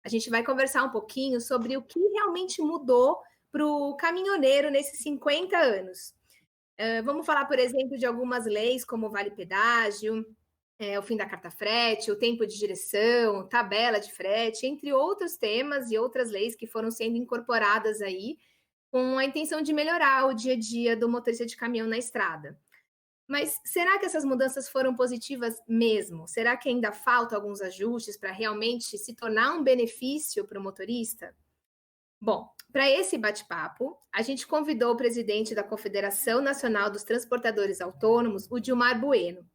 A gente vai conversar um pouquinho sobre o que realmente mudou para o caminhoneiro nesses 50 anos. Vamos falar, por exemplo, de algumas leis, como o Vale Pedágio, o fim da carta frete, o tempo de direção, tabela de frete, entre outros temas e outras leis que foram sendo incorporadas aí com a intenção de melhorar o dia a dia do motorista de caminhão na estrada. Mas será que essas mudanças foram positivas mesmo? Será que ainda faltam alguns ajustes para realmente se tornar um benefício para o motorista? Bom, para esse bate-papo, a gente convidou o presidente da Confederação Nacional dos Transportadores Autônomos, o Dilmar Bueno.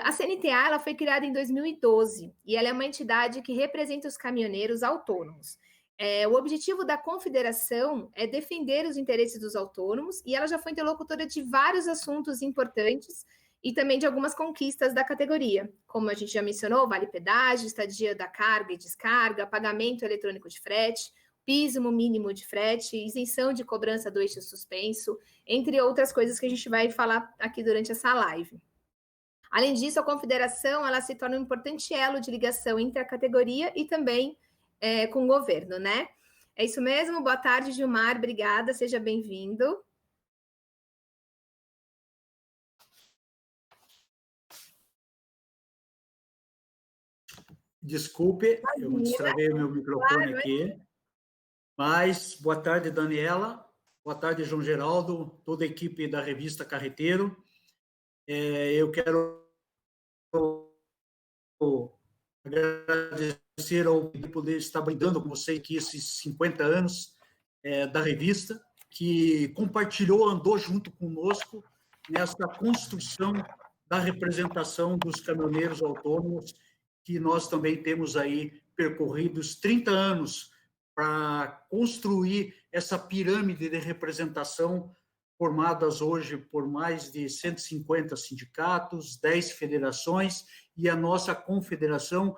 A CNTA ela foi criada em 2012 e ela é uma entidade que representa os caminhoneiros autônomos. O objetivo da confederação é defender os interesses dos autônomos e ela já foi interlocutora de vários assuntos importantes e também de algumas conquistas da categoria, como a gente já mencionou, vale pedágio, estadia da carga e descarga, pagamento eletrônico de frete, piso mínimo de frete, isenção de cobrança do eixo suspenso, entre outras coisas que a gente vai falar aqui durante essa live. Além disso, a confederação ela se torna um importante elo de ligação entre a categoria e também com o governo, né? É isso mesmo? Boa tarde, Gilmar. Obrigada, seja bem-vindo. Desculpe, eu destravei o meu microfone aqui. Mas, boa tarde, Daniela. Boa tarde, João Geraldo, toda a equipe da revista Carreteiro. Eu quero agradecer ao poder estar brindando com você aqui esses 50 anos da revista, que compartilhou, andou junto conosco nessa construção da representação dos caminhoneiros autônomos, que nós também temos aí percorridos 30 anos para construir essa pirâmide de representação formadas hoje por mais de 150 sindicatos, 10 federações e a nossa confederação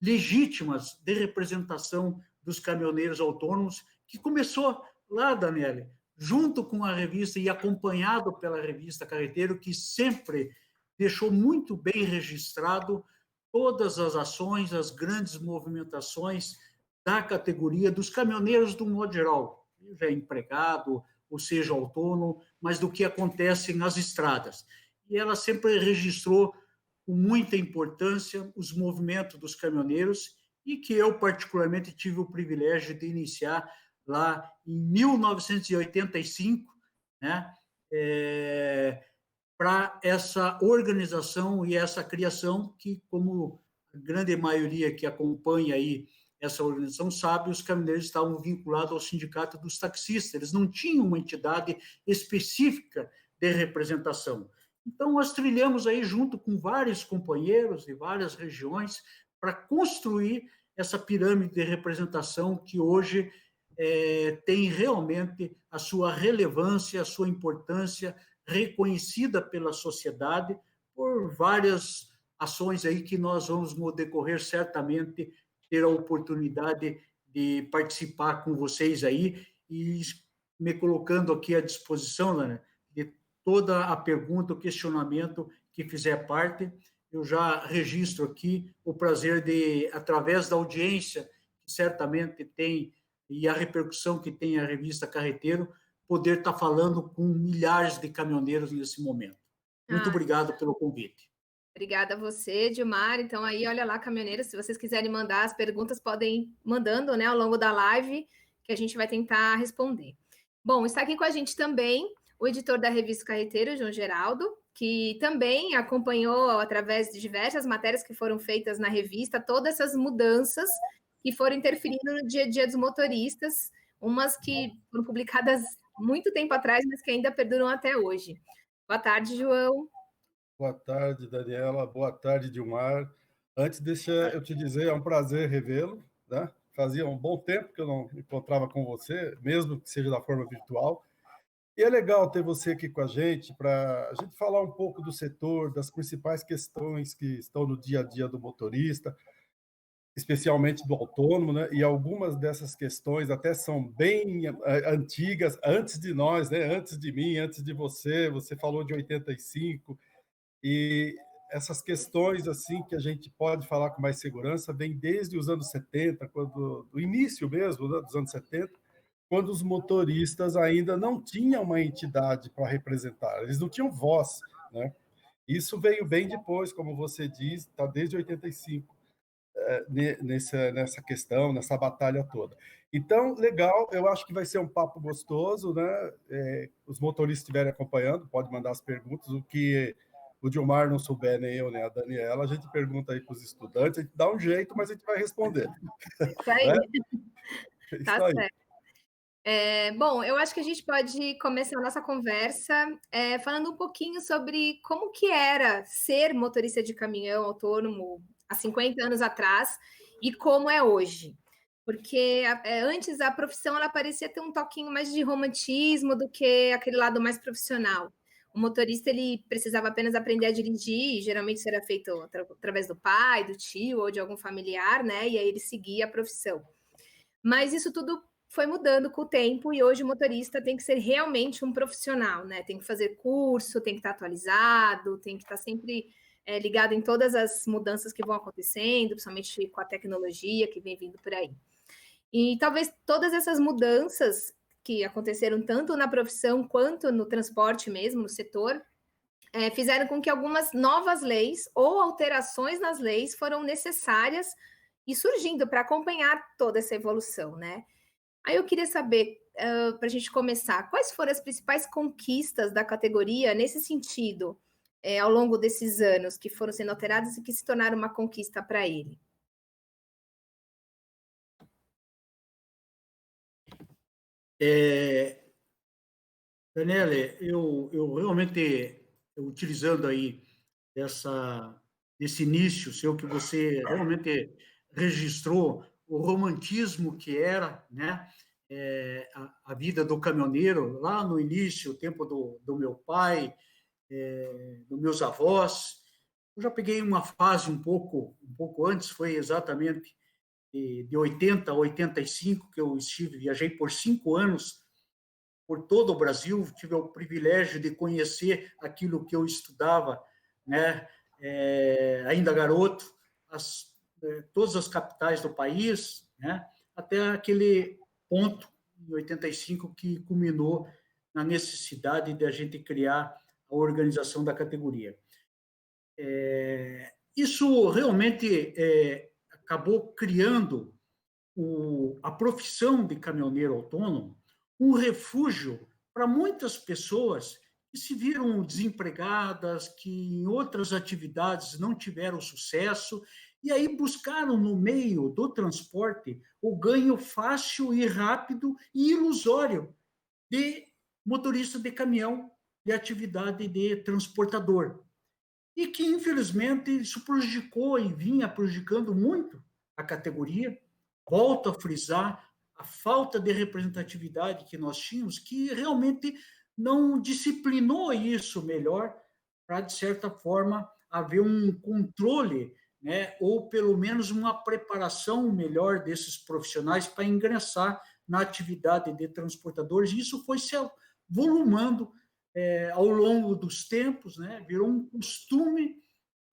legítimas de representação dos caminhoneiros autônomos, que começou lá, Daniele, junto com a revista e acompanhado pela revista Carreteiro, que sempre deixou muito bem registrado todas as ações, as grandes movimentações da categoria dos caminhoneiros do modo geral, seja empregado, ou seja autônomo, mas do que acontece nas estradas. E ela sempre registrou com muita importância os movimentos dos caminhoneiros e que eu, particularmente, tive o privilégio de iniciar lá em 1985, né, para essa organização e essa criação que, como a grande maioria que acompanha aí essa organização sabe, os caminhoneiros estavam vinculados ao sindicato dos taxistas, eles não tinham uma entidade específica de representação. Então, nós trilhamos aí junto com vários companheiros de várias regiões para construir essa pirâmide de representação que hoje tem realmente a sua relevância, a sua importância reconhecida pela sociedade por várias ações aí que nós vamos, no decorrer, certamente, ter a oportunidade de participar com vocês aí e me colocando aqui à disposição, né, de toda a pergunta, o questionamento que fizer parte. Eu já registro aqui o prazer de, através da audiência que certamente tem e a repercussão que tem a revista Carreteiro, poder estar falando com milhares de caminhoneiros nesse momento. Muito obrigado pelo convite. Obrigada a você, Dilmar. Então, aí, olha lá, caminhoneiros, se vocês quiserem mandar as perguntas, podem ir mandando, né, ao longo da live, que a gente vai tentar responder. Bom, está aqui com a gente também o editor da revista Carreteiro, João Geraldo, que também acompanhou, através de diversas matérias que foram feitas na revista, todas essas mudanças que foram interferindo no dia a dia dos motoristas, umas que foram publicadas muito tempo atrás, mas que ainda perduram até hoje. Boa tarde, João. Boa tarde, Daniela. Boa tarde, Dilmar. Antes, deixa eu te dizer, é um prazer revê-lo, né? Fazia um bom tempo que eu não me encontrava com você, mesmo que seja da forma virtual. E é legal ter você aqui com a gente, para a gente falar um pouco do setor, das principais questões que estão no dia a dia do motorista, especialmente do autônomo, né? E algumas dessas questões até são bem antigas, antes de nós, né? Antes de mim, antes de você. Você falou de 85, e essas questões assim que a gente pode falar com mais segurança vem desde os anos 70, do início mesmo, né, dos anos 70, quando os motoristas ainda não tinham uma entidade para representar, eles não tinham voz, né? Isso veio bem depois, como você diz, está desde 85, nessa questão, nessa batalha toda. Então, legal, eu acho que vai ser um papo gostoso, né? Os motoristas estiverem acompanhando, pode mandar as perguntas, o que o Gilmar não souber, nem eu, nem a Daniela, a gente pergunta aí para os estudantes, a gente dá um jeito, mas a gente vai responder. Isso aí. Né? Tá Isso aí. certo. Bom, eu acho que a gente pode começar a nossa conversa falando um pouquinho sobre como que era ser motorista de caminhão autônomo há 50 anos atrás e como é hoje. Porque antes a profissão ela parecia ter um toquinho mais de romantismo do que aquele lado mais profissional. O motorista ele precisava apenas aprender a dirigir, e geralmente isso era feito através do pai, do tio ou de algum familiar, né? E aí ele seguia a profissão. Mas isso tudo foi mudando com o tempo e hoje o motorista tem que ser realmente um profissional, né? Tem que fazer curso, tem que estar atualizado, tem que estar sempre ligado em todas as mudanças que vão acontecendo, principalmente com a tecnologia que vem vindo por aí. E talvez todas essas mudanças que aconteceram tanto na profissão quanto no transporte mesmo, no setor, fizeram com que algumas novas leis ou alterações nas leis foram necessárias e surgindo para acompanhar toda essa evolução, né? Aí eu queria saber, para a gente começar, quais foram as principais conquistas da categoria nesse sentido, ao longo desses anos que foram sendo alteradas e que se tornaram uma conquista para ele? Daniele, eu realmente, utilizando aí desse início seu, que você realmente registrou o romantismo que era, né? A vida do caminhoneiro, lá no início, o tempo do meu pai, dos meus avós. Eu já peguei uma fase um pouco antes, foi exatamente de 80 a 85, que eu viajei por 5 anos por todo o Brasil, tive o privilégio de conhecer aquilo que eu estudava, né, ainda garoto, todas as capitais do país, né, até aquele ponto, em 85, que culminou na necessidade de a gente criar a organização da categoria. Isso realmente acabou criando a profissão de caminhoneiro autônomo um refúgio para muitas pessoas que se viram desempregadas, que em outras atividades não tiveram sucesso, e aí buscaram no meio do transporte o ganho fácil e rápido e ilusório de motorista de caminhão, de atividade de transportador. E que, infelizmente, isso prejudicou e vinha prejudicando muito a categoria. Volto a frisar a falta de representatividade que nós tínhamos, que realmente não disciplinou isso melhor para, de certa forma, haver um controle, né, ou pelo menos uma preparação melhor desses profissionais para ingressar na atividade de transportadores. E isso foi se volumando ao longo dos tempos, né, virou um costume,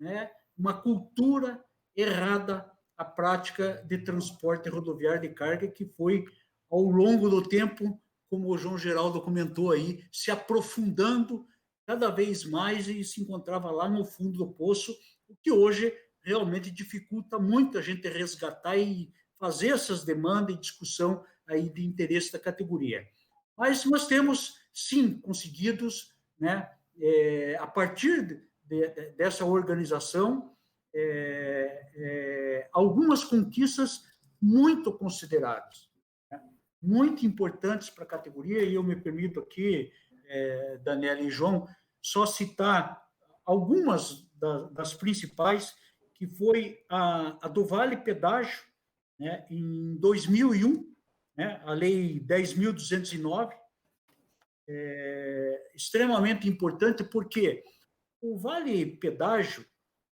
né, uma cultura errada a prática de transporte rodoviário de carga, que foi, ao longo do tempo, como o João Geraldo comentou aí, se aprofundando cada vez mais e se encontrava lá no fundo do poço, o que hoje realmente dificulta muito a gente resgatar e fazer essas demandas e discussão aí de interesse da categoria. Mas nós temos, sim, conseguidos, né, a partir dessa organização, algumas conquistas muito consideradas, né, muito importantes para a categoria, e eu me permito aqui, Daniela e João, só citar algumas das principais, que foi a do Vale Pedágio, né, em 2001, né, a Lei 10.209, extremamente importante, porque o Vale Pedágio,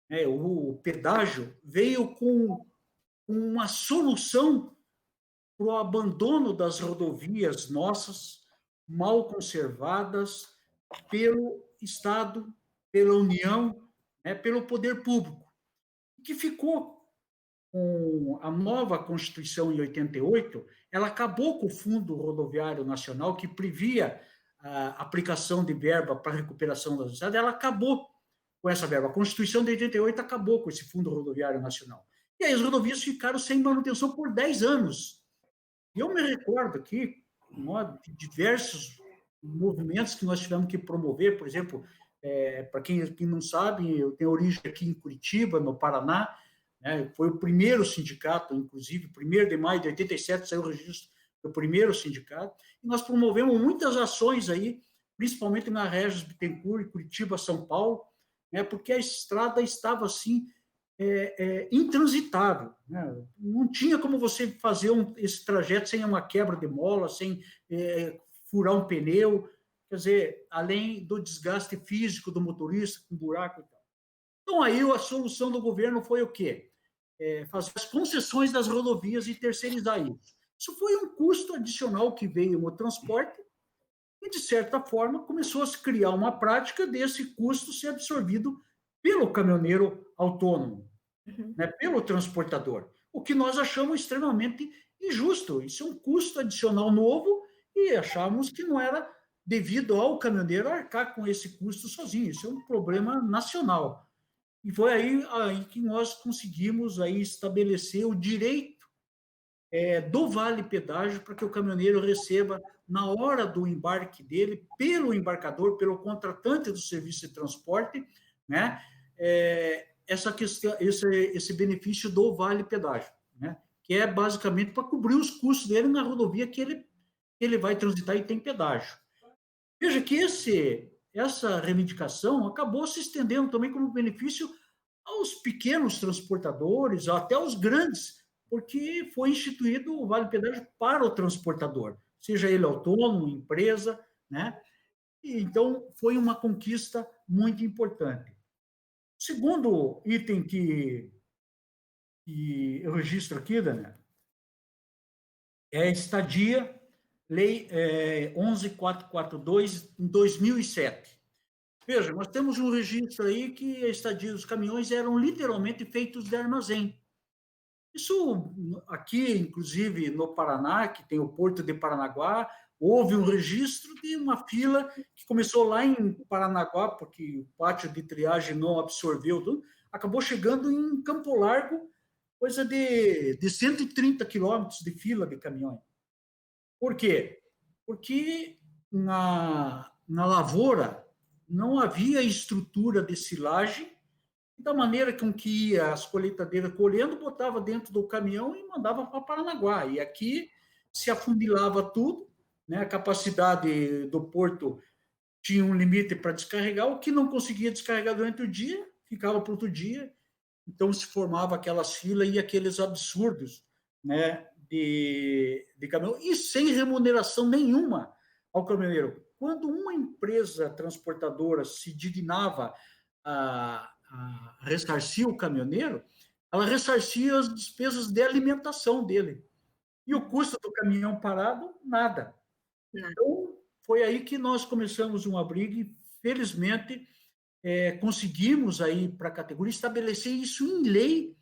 né, o pedágio, veio com uma solução para o abandono das rodovias nossas, mal conservadas pelo Estado, pela União, né, pelo poder público, que ficou com a nova Constituição em 88, ela acabou com o Fundo Rodoviário Nacional, que previa a aplicação de verba para a recuperação das estradas, ela acabou com essa verba. A Constituição de 88 acabou com esse Fundo Rodoviário Nacional. E aí as rodovias ficaram sem manutenção por 10 anos. E eu me recordo aqui de diversos movimentos que nós tivemos que promover, por exemplo, para quem não sabe, eu tenho origem aqui em Curitiba, no Paraná, né? Foi o primeiro sindicato, inclusive, 1º de maio de 87 saiu o registro do primeiro sindicato, e nós promovemos muitas ações aí, principalmente na Regis Bittencourt, Curitiba, São Paulo, né? Porque a estrada estava assim, intransitável, né? Não tinha como você fazer esse trajeto sem uma quebra de mola, sem furar um pneu, quer dizer, além do desgaste físico do motorista, com buraco e tal. Então, aí a solução do governo foi o quê? Fazer as concessões das rodovias e terceirizar isso. Isso foi um custo adicional que veio no transporte e, de certa forma, começou a se criar uma prática desse custo ser absorvido pelo caminhoneiro autônomo, né, pelo transportador, o que nós achamos extremamente injusto. Isso é um custo adicional novo e achamos que não era devido ao caminhoneiro arcar com esse custo sozinho. Isso é um problema nacional. E foi aí que nós conseguimos aí estabelecer o direito do vale pedágio para que o caminhoneiro receba, na hora do embarque dele, pelo embarcador, pelo contratante do serviço de transporte, né, essa questão, esse benefício do vale pedágio, né, que é basicamente para cobrir os custos dele na rodovia que ele vai transitar e tem pedágio. Veja que essa reivindicação acabou se estendendo também como benefício aos pequenos transportadores, até aos grandes, porque foi instituído o vale pedágio para o transportador, seja ele autônomo, empresa, né? E, então, foi uma conquista muito importante. O segundo item que eu registro aqui, Daniel, é a estadia, Lei 11.442, em 2007. Veja, nós temos um registro aí que a estadia dos caminhões eram literalmente feitos de armazém. Isso aqui, inclusive no Paraná, que tem o Porto de Paranaguá, houve um registro de uma fila que começou lá em Paranaguá, porque o pátio de triagem não absorveu tudo, acabou chegando em Campo Largo, coisa de 130 quilômetros de fila de caminhões. Por quê? Porque na lavoura não havia estrutura de silagem, da maneira com que ia as colheitadeiras colhendo, botava dentro do caminhão e mandava para Paranaguá. E aqui se afundilava tudo, né? A capacidade do porto tinha um limite para descarregar, o que não conseguia descarregar durante o dia, ficava para outro dia. Então se formava aquelas filas e aqueles absurdos, né, de caminhão, e sem remuneração nenhuma ao caminhoneiro. Quando uma empresa transportadora se dignava a ressarcir o caminhoneiro, ela ressarcia as despesas de alimentação dele. E o custo do caminhão parado, nada. Então, foi aí que nós começamos uma briga e, felizmente, conseguimos aí para a categoria estabelecer isso em lei,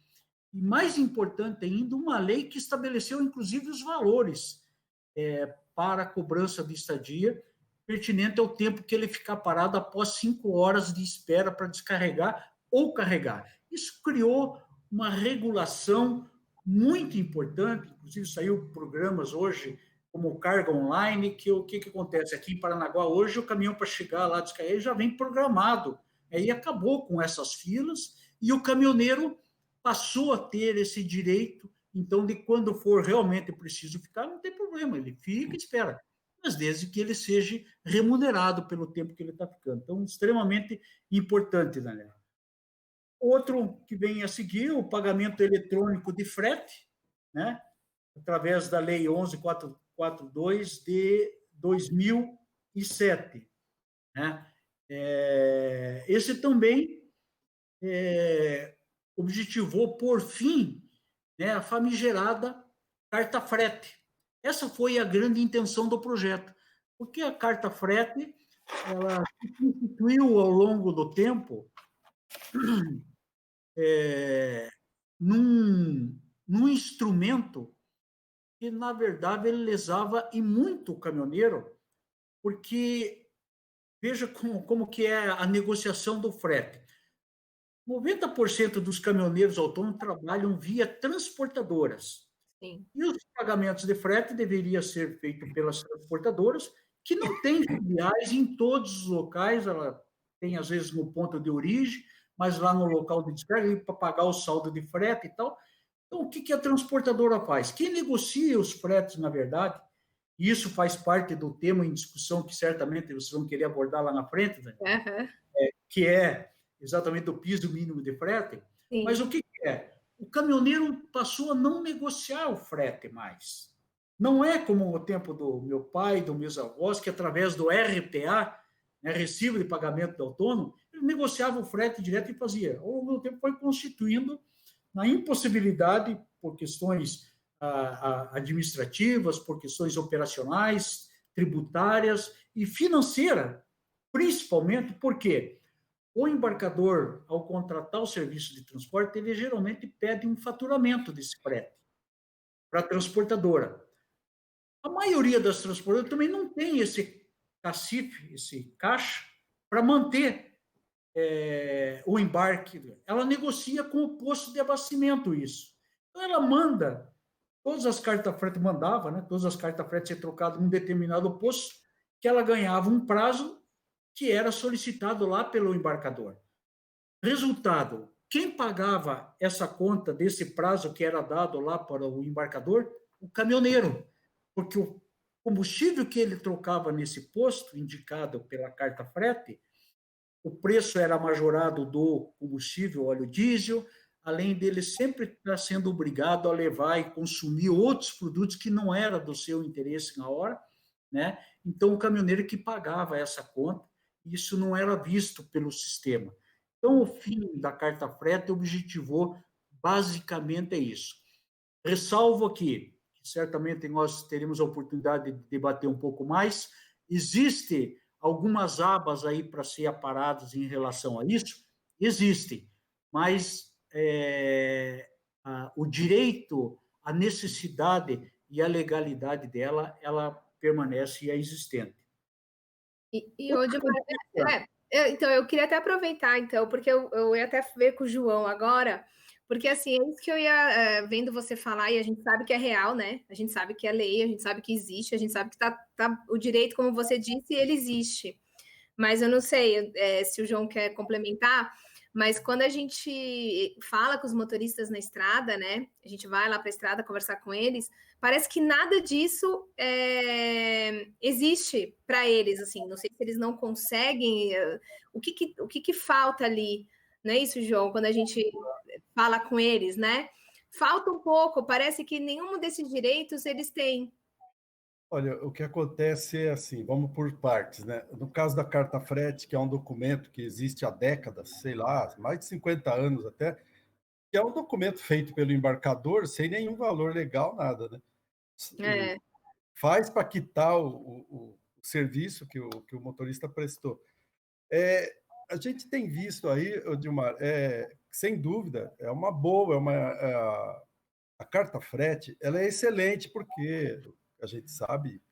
e mais importante ainda, uma lei que estabeleceu, inclusive, os valores para a cobrança de estadia, pertinente ao tempo que ele ficar parado após 5 horas de espera para descarregar ou carregar. Isso criou uma regulação muito importante, inclusive saiu programas hoje, como o Carga Online, que o que acontece? Aqui em Paranaguá, hoje, o caminhão para chegar lá, descarregar, já vem programado. Aí acabou com essas filas e o caminhoneiro passou a ter esse direito, então, de quando for realmente preciso ficar, não tem problema, ele fica e espera, mas desde que ele seja remunerado pelo tempo que ele está ficando. Então, extremamente importante, Daniel. Outro que vem a seguir, o pagamento eletrônico de frete, né? Através da Lei 11.442 de 2007. Né? Esse também objetivou, por fim, né, a famigerada carta frete. Essa foi a grande intenção do projeto, porque a carta frete ela se constituiu ao longo do tempo num instrumento que, na verdade, ele lesava e muito o caminhoneiro, porque veja como que é a negociação do frete. 90% dos caminhoneiros autônomos trabalham via transportadoras. Sim. E os pagamentos de frete deveriam ser feitos pelas transportadoras, que não têm filiais em todos os locais, ela tem, às vezes, no ponto de origem, mas lá no local de descarga, para pagar o saldo de frete e tal. Então, o que a transportadora faz? Quem negocia os fretes, na verdade, e isso faz parte do tema em discussão que certamente vocês vão querer abordar lá na frente, né? Uhum. Que é exatamente o piso mínimo de frete. Sim. Mas o que é? O caminhoneiro passou a não negociar o frete mais. Não é como o tempo do meu pai, dos meus avós, que através do RPA, né, Recibo de Pagamento do Autônomo, ele negociava o frete direto e fazia. Ao longo do tempo foi constituindo na impossibilidade, por questões administrativas, por questões operacionais, tributárias e financeira, principalmente porque o embarcador, ao contratar o serviço de transporte, ele geralmente pede um faturamento desse frete para a transportadora. A maioria das transportadoras também não tem esse cacife, esse caixa, para manter o embarque. Ela negocia com o posto de abastecimento isso. Então, ela manda, todas as cartas frete mandava, né? Todas as cartas frete ser trocadas num determinado posto, que ela ganhava um prazo que era solicitado lá pelo embarcador. Resultado, quem pagava essa conta desse prazo que era dado lá para o embarcador? O caminhoneiro, porque o combustível que ele trocava nesse posto, indicado pela carta frete, o preço era majorado do combustível, óleo diesel, além dele sempre estar sendo obrigado a levar e consumir outros produtos que não era do seu interesse na hora, né? Então, o caminhoneiro que pagava essa conta, isso não era visto pelo sistema. Então, o fim da carta frete objetivou basicamente é isso. Ressalvo aqui, que certamente nós teremos a oportunidade de debater um pouco mais, existe algumas abas aí para ser aparadas em relação a isso? Existem, mas o direito, a necessidade e a legalidade dela, ela permanece existente. E hoje, então, eu queria até aproveitar, então, porque eu ia até ver com o João agora, porque, assim, é isso que eu ia vendo você falar, e a gente sabe que é real, né? A gente sabe que é lei, a gente sabe que existe, a gente sabe que o direito, como você disse, ele existe. Mas eu não sei se o João quer complementar, mas quando a gente fala com os motoristas na estrada, né? A gente vai lá para a estrada conversar com eles, parece que nada disso existe para eles, assim. Não sei se eles não conseguem. O que falta ali? Não é isso, João? Quando a gente fala com eles, né? Falta um pouco, parece que nenhum desses direitos eles têm. Olha, o que acontece é assim, vamos por partes, né? No caso da carta frete, que é um documento que existe há décadas, sei lá, mais de 50 anos até, que é um documento feito pelo embarcador sem nenhum valor legal, nada, né? É. Faz para quitar o serviço que o motorista prestou. A gente tem visto aí, Dilmar, sem dúvida, é uma boa, a carta frete, ela é excelente porque a gente sabe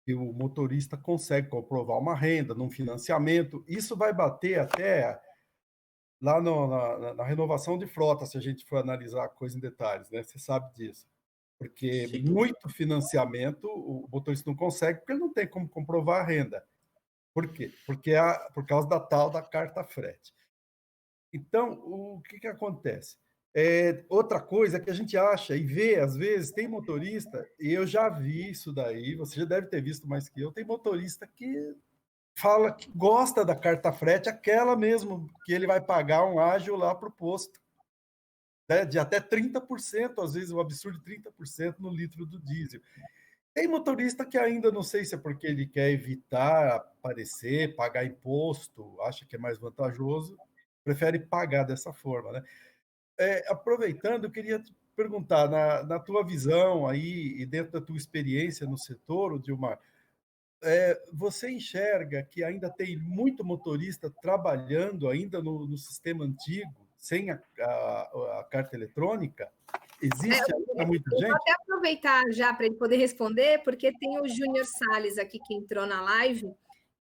que o motorista consegue comprovar uma renda num financiamento. Isso vai bater até lá na renovação de frota, se a gente for analisar a coisa em detalhes, né? Você sabe disso. Porque Sim. muito financiamento o motorista não consegue, porque ele não tem como comprovar a renda. Por quê? Por causa da tal da carta frete. Então, o que acontece? Outra coisa que a gente acha e vê, às vezes, tem motorista, e eu já vi isso daí, você já deve ter visto mais que eu, tem motorista que fala que gosta da carta frete, aquela mesmo que ele vai pagar um ágio lá para o posto, né, de até 30%, às vezes um absurdo de 30% no litro do diesel. Tem motorista que ainda, não sei se é porque ele quer evitar aparecer, pagar imposto, acha que é mais vantajoso, prefere pagar dessa forma, né? Aproveitando, eu queria te perguntar, na tua visão aí e dentro da tua experiência no setor, Dilmar, Você enxerga que ainda tem muito motorista trabalhando ainda no sistema antigo, sem a carta eletrônica? Existe ainda muita Eu vou gente? até aproveitar já para ele poder responder, porque tem o Júnior Salles aqui que entrou na live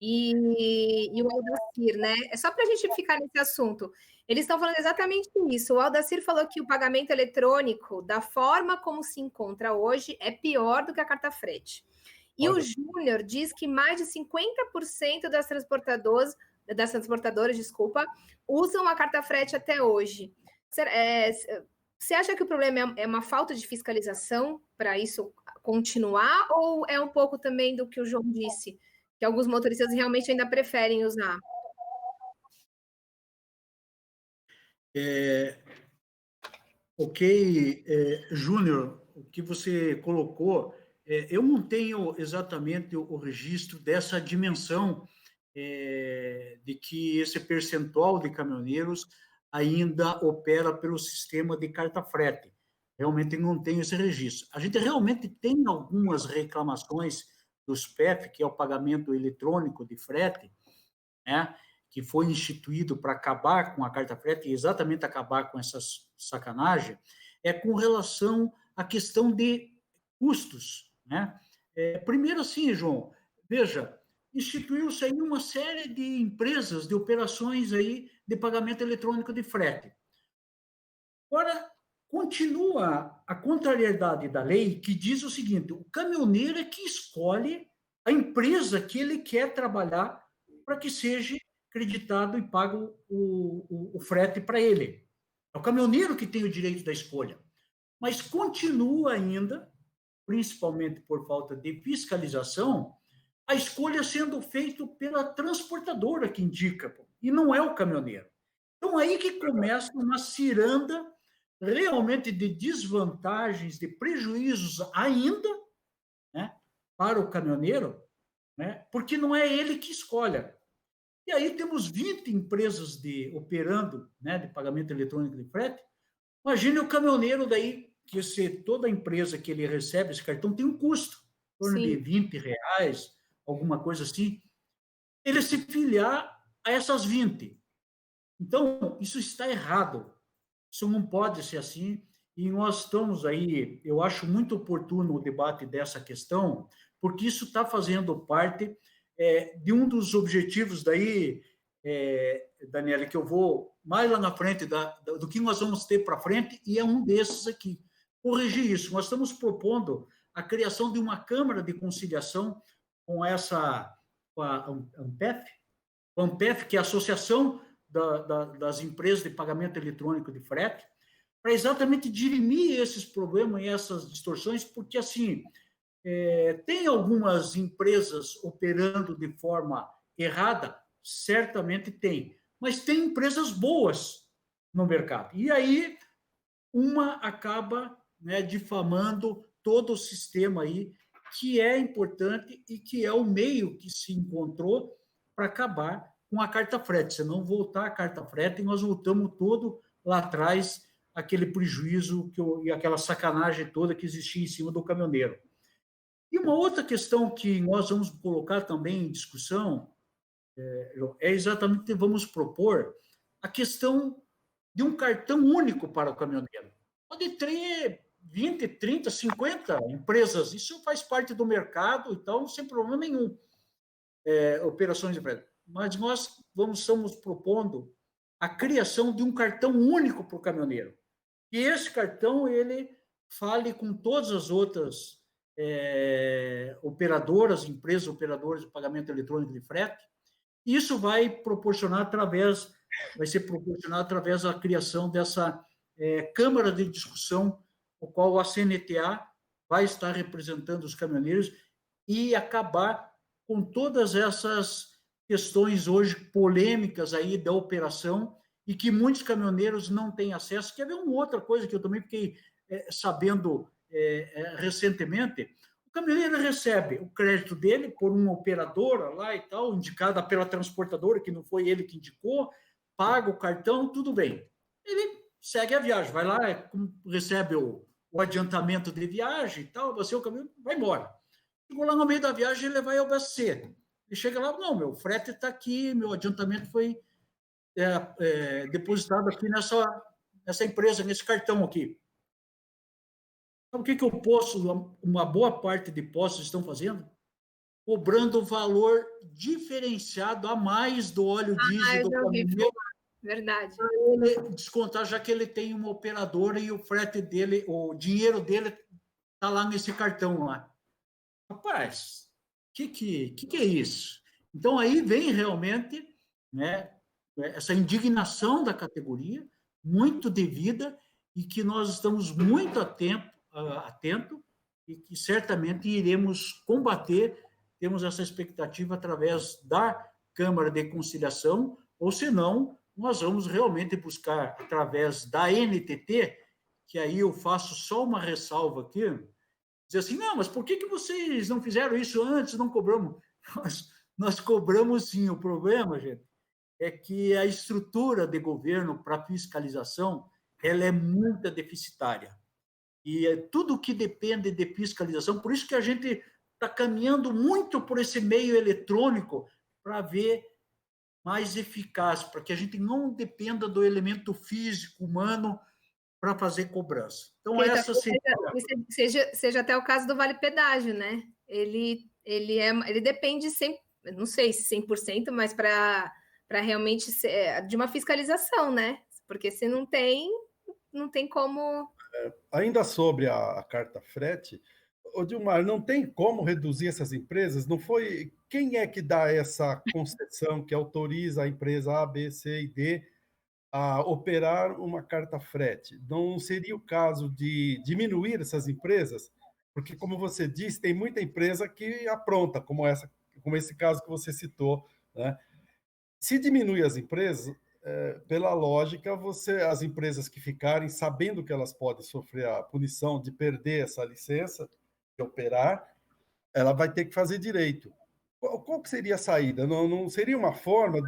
e o Aldacir, né? É só para a gente ficar nesse assunto. Eles estão falando exatamente isso. O Aldacir falou que o pagamento eletrônico, da forma como se encontra hoje, é pior do que a carta frete. E o Júnior diz que mais de 50% das transportadoras, desculpa, usam a carta frete até hoje. Você acha que o problema é uma falta de fiscalização para isso continuar, ou é um pouco também do que o João disse, que alguns motoristas realmente ainda preferem usar? Ok, Júnior, o que você colocou, eu não tenho exatamente o registro dessa dimensão de que esse percentual de caminhoneiros ainda opera pelo sistema de carta-frete. Realmente não tenho esse registro. A gente realmente tem algumas reclamações dos PEF, que é o pagamento eletrônico de frete, né, que foi instituído para acabar com a carta-frete e exatamente acabar com essa sacanagem, com relação à questão de custos. Né? Primeiro, assim, João, veja, instituiu-se aí uma série de empresas, de operações aí de pagamento eletrônico de frete. Agora, continua a contrariedade da lei que diz o seguinte: o caminhoneiro é que escolhe a empresa que ele quer trabalhar para que seja creditado e pago o frete para ele. É o caminhoneiro que tem o direito da escolha. Mas continua ainda, principalmente por falta de fiscalização, a escolha sendo feita pela transportadora que indica, e não é o caminhoneiro. Então, aí que começa uma ciranda realmente de desvantagens, de prejuízos ainda, né, para o caminhoneiro, né, porque não é ele que escolhe. E aí temos 20 empresas operando, né, de pagamento eletrônico de frete. Imagine o caminhoneiro daí, que toda empresa que ele recebe esse cartão tem um custo, em torno de R$ 20, alguma coisa assim, ele se filiar a essas 20. Então, isso está errado. Isso não pode ser assim. E nós estamos aí, eu acho muito oportuno o debate dessa questão, porque isso está fazendo parte de um dos objetivos daí, Daniela, que eu vou mais lá na frente do que nós vamos ter para frente, e é um desses aqui. Corrigir isso. Nós estamos propondo a criação de uma Câmara de Conciliação com a ANPEF, que é a Associação das Empresas de Pagamento Eletrônico de Frete, para exatamente dirimir esses problemas e essas distorções, porque, assim, tem algumas empresas operando de forma errada, certamente tem, mas tem empresas boas no mercado. E aí, uma acaba, né, difamando todo o sistema aí, que é importante e que é o meio que se encontrou para acabar com a carta frete. Se não voltar a carta frete, nós voltamos todo lá atrás, aquele prejuízo e aquela sacanagem toda que existia em cima do caminhoneiro. E uma outra questão que nós vamos colocar também em discussão exatamente, vamos propor a questão de um cartão único para o caminhoneiro. Pode ter 20, 30, 50 empresas, isso faz parte do mercado e tal, sem problema nenhum, operações de frete. Mas nós estamos propondo a criação de um cartão único para o caminhoneiro. E esse cartão, ele fale com todas as outras empresas operadoras de pagamento eletrônico de frete. Isso vai ser proporcionado através da criação dessa Câmara de Discussão, o qual a CNTA vai estar representando os caminhoneiros e acabar com todas essas questões hoje polêmicas aí da operação e que muitos caminhoneiros não têm acesso. Quer ver uma outra coisa que eu também fiquei sabendo recentemente? O caminhoneiro recebe o crédito dele por uma operadora lá e tal, indicada pela transportadora, que não foi ele que indicou, paga o cartão, tudo bem. Ele segue a viagem, vai lá, recebe o adiantamento de viagem e tal, você, o caminhoneiro, vai embora. Chegou lá no meio da viagem, ele vai abastecer. Ele chega lá, não, meu frete está aqui, meu adiantamento foi depositado aqui nessa empresa, nesse cartão aqui. Sabe o que o posto, uma boa parte de postos estão fazendo? Cobrando valor diferenciado a mais do óleo diesel do caminhoneiro. Verdade. Para ele descontar, já que ele tem uma operadora e o frete dele, o dinheiro dele está lá nesse cartão lá. Rapaz, que é isso? Então, aí vem realmente, né, essa indignação da categoria, muito devida, e que nós estamos muito atento e que certamente iremos combater. Temos essa expectativa através da Câmara de Conciliação, ou senão, nós vamos realmente buscar através da NTT, que aí eu faço só uma ressalva aqui, dizer assim, não, mas por que vocês não fizeram isso antes, não cobramos? Nós cobramos sim. O problema, gente, é que a estrutura de governo para fiscalização ela é muito deficitária. E tudo que depende de fiscalização, por isso que a gente está caminhando muito por esse meio eletrônico para ver mais eficaz, para que a gente não dependa do elemento físico, humano, para fazer cobrança. Então, essa seja até o caso do Vale Pedágio, né? Ele depende, não sei se 100%, mas para realmente ser, de uma fiscalização, né? Porque se não tem como... Ainda sobre a carta frete, Dilmar, não tem como reduzir essas empresas? Não foi... Quem é que dá essa concessão, que autoriza a empresa A, B, C e D a operar uma carta frete? Não seria o caso de diminuir essas empresas? Porque, como você disse, tem muita empresa que apronta, como esse caso que você citou, né? Se diminui as empresas, pela lógica, as empresas que ficarem sabendo que elas podem sofrer a punição de perder essa licença de operar, ela vai ter que fazer direito. Qual que seria a saída? Não seria uma forma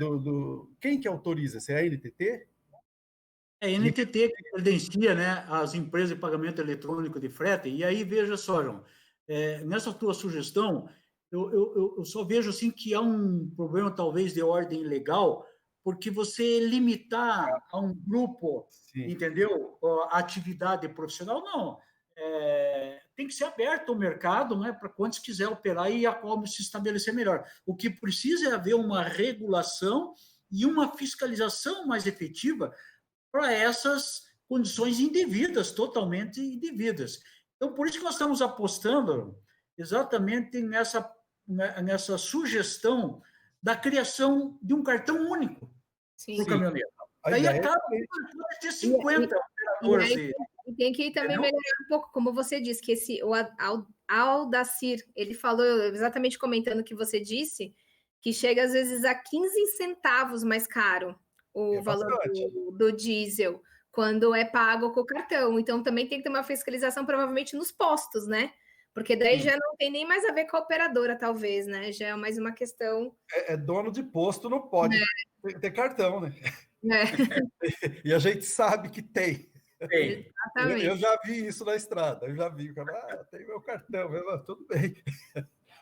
Quem que autoriza? Se é a NTT? É a NTT que credencia, né, as empresas de pagamento eletrônico de frete. E aí, veja só, João, nessa tua sugestão, eu só vejo assim que há um problema talvez de ordem legal, porque você limitar a um grupo, sim, entendeu? A atividade profissional, não. Tem que ser aberto o mercado, né, para quantos quiser operar e a qual se estabelecer melhor. O que precisa é haver uma regulação e uma fiscalização mais efetiva para essas condições indevidas, totalmente indevidas. Então, por isso que nós estamos apostando exatamente nessa sugestão da criação de um cartão único para o caminhoneiro. Aí acaba de ter 50 operadores. E tem que também melhorar um pouco, como você disse, que o Aldacir, ele falou, exatamente comentando o que você disse, que chega às vezes a 15 centavos mais caro o valor do diesel, quando é pago com o cartão. Então, também tem que ter uma fiscalização, provavelmente, nos postos, né? Porque daí já não tem nem mais a ver com a operadora, talvez, né? Já é mais uma questão... dono de posto não pode ter cartão, né? E a gente sabe que tem. Eu já vi isso na estrada, eu já vi, tem meu cartão, tudo bem.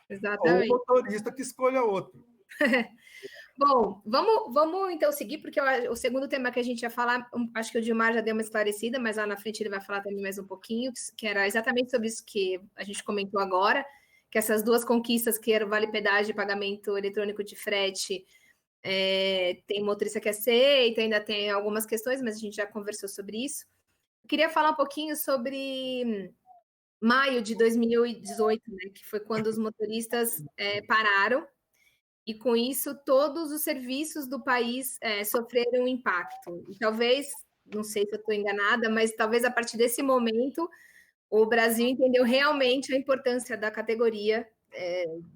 Exatamente. Ou o motorista que escolha outro. Bom, vamos então seguir, porque o segundo tema que a gente ia falar, acho que o Dilmar já deu uma esclarecida, mas lá na frente ele vai falar também mais um pouquinho, que era exatamente sobre isso que a gente comentou agora, que essas duas conquistas, que era o Vale Pedágio e pagamento eletrônico de frete, tem motorista que aceita, ainda tem algumas questões, mas a gente já conversou sobre isso. Eu queria falar um pouquinho sobre maio de 2018, né, que foi quando os motoristas pararam, e com isso todos os serviços do país sofreram um impacto. E talvez, não sei se eu estou enganada, mas talvez a partir desse momento o Brasil entendeu realmente a importância da categoria,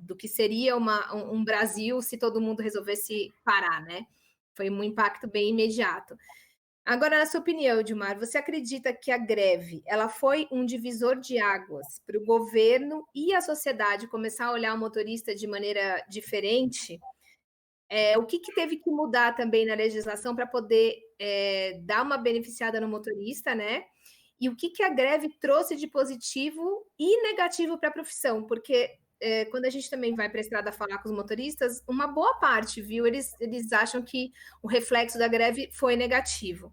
do que seria um Brasil se todo mundo resolvesse parar, né? Foi um impacto bem imediato. Agora, na sua opinião, Dilmar, você acredita que a greve ela foi um divisor de águas para o governo e a sociedade começar a olhar o motorista de maneira diferente? O que teve que mudar também na legislação para poder dar uma beneficiada no motorista, né? E o que a greve trouxe de positivo e negativo para a profissão? Porque quando a gente também vai para a estrada falar com os motoristas, uma boa parte, viu? Eles acham que o reflexo da greve foi negativo.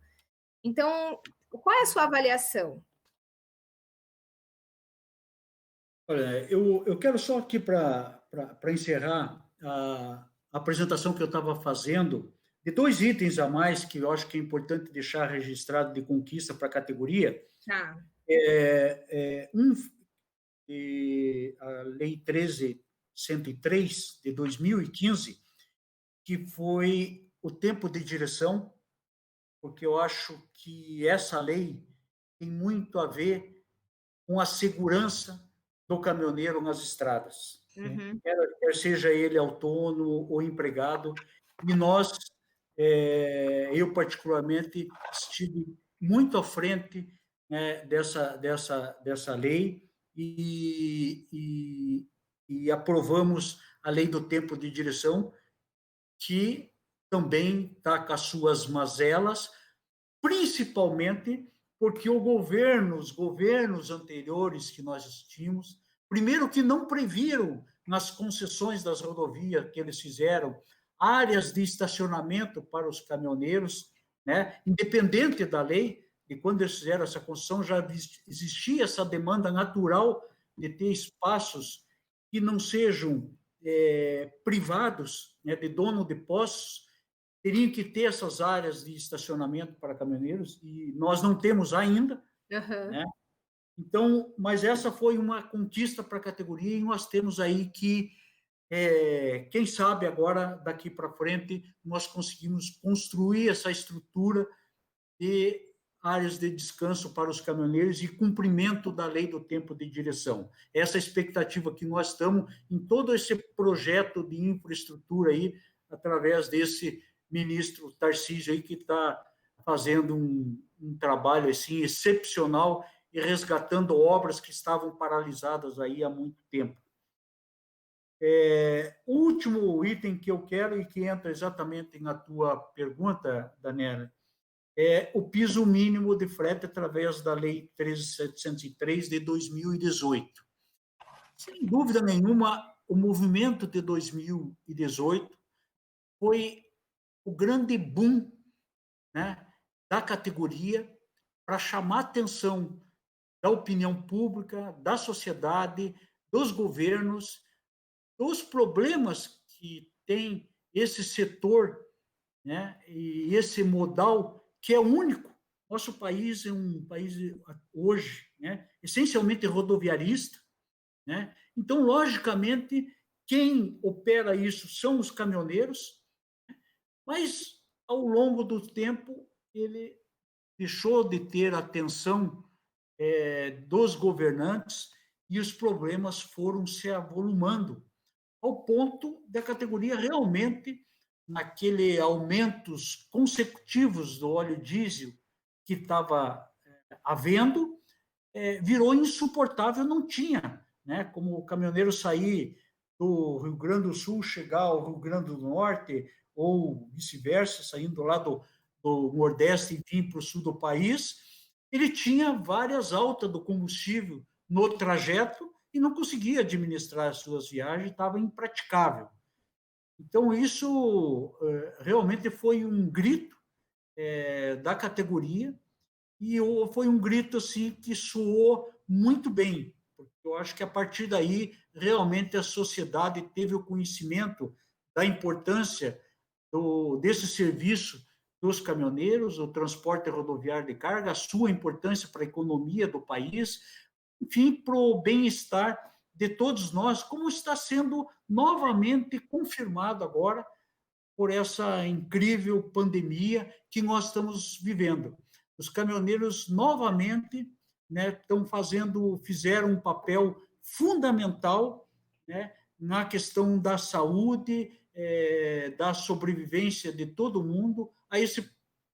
Então, qual é a sua avaliação? Olha, eu quero só aqui para encerrar a apresentação que eu estava fazendo, de 2 itens a mais que eu acho que é importante deixar registrado de conquista para a categoria. Tá. A Lei 13.103, de 2015, que foi o tempo de direção, porque eu acho que essa lei tem muito a ver com a segurança do caminhoneiro nas estradas. Uhum. Quer seja ele autônomo ou empregado, e nós, eu particularmente, estive muito à frente, né, dessa lei e aprovamos a lei do tempo de direção, que também está com as suas mazelas, principalmente porque os governos anteriores que nós tínhamos, primeiro que não previram nas concessões das rodovias que eles fizeram áreas de estacionamento para os caminhoneiros, né? Independente da lei, e quando eles fizeram essa concessão já existia essa demanda natural de ter espaços que não sejam privados, né, de dono de postos, teriam que ter essas áreas de estacionamento para caminhoneiros, e nós não temos ainda, Uhum. né? Então, mas essa foi uma conquista para a categoria, e nós temos aí que, quem sabe agora, daqui para frente, nós conseguimos construir essa estrutura de áreas de descanso para os caminhoneiros e cumprimento da lei do tempo de direção. Essa expectativa que nós estamos em todo esse projeto de infraestrutura aí, através desse ministro Tarcísio aí, que está fazendo um trabalho assim excepcional e resgatando obras que estavam paralisadas aí há muito tempo. O último item que eu quero, e que entra exatamente na tua pergunta, Daniela, é o piso mínimo de frete através da Lei 13.703 de 2018. Sem dúvida nenhuma, o movimento de 2018 foi o grande boom, né, da categoria para chamar a atenção da opinião pública, da sociedade, dos governos, dos problemas que tem esse setor, né, e esse modal que é único. Nosso país é um país, hoje, né, essencialmente rodoviarista, né? Então, logicamente, quem opera isso são os caminhoneiros, mas, ao longo do tempo, ele deixou de ter atenção dos governantes e os problemas foram se avolumando, ao ponto da categoria realmente, naquele aumentos consecutivos do óleo diesel que estava havendo, virou insuportável, não tinha, né? Como o caminhoneiro sair do Rio Grande do Sul, chegar ao Rio Grande do Norte, ou vice-versa, saindo lá do Nordeste e vir para o sul do país, ele tinha várias altas do combustível no trajeto e não conseguia administrar as suas viagens, estava impraticável. Então, isso realmente foi um grito da categoria, e foi um grito assim que soou muito bem, porque eu acho que a partir daí realmente a sociedade teve o conhecimento da importância desse serviço dos caminhoneiros, o transporte rodoviário de carga, a sua importância para a economia do país, enfim, para o bem-estar de todos nós, como está sendo novamente confirmado agora por essa incrível pandemia que nós estamos vivendo. Os caminhoneiros novamente, né, fizeram um papel fundamental, né, na questão da saúde, da sobrevivência de todo mundo a esse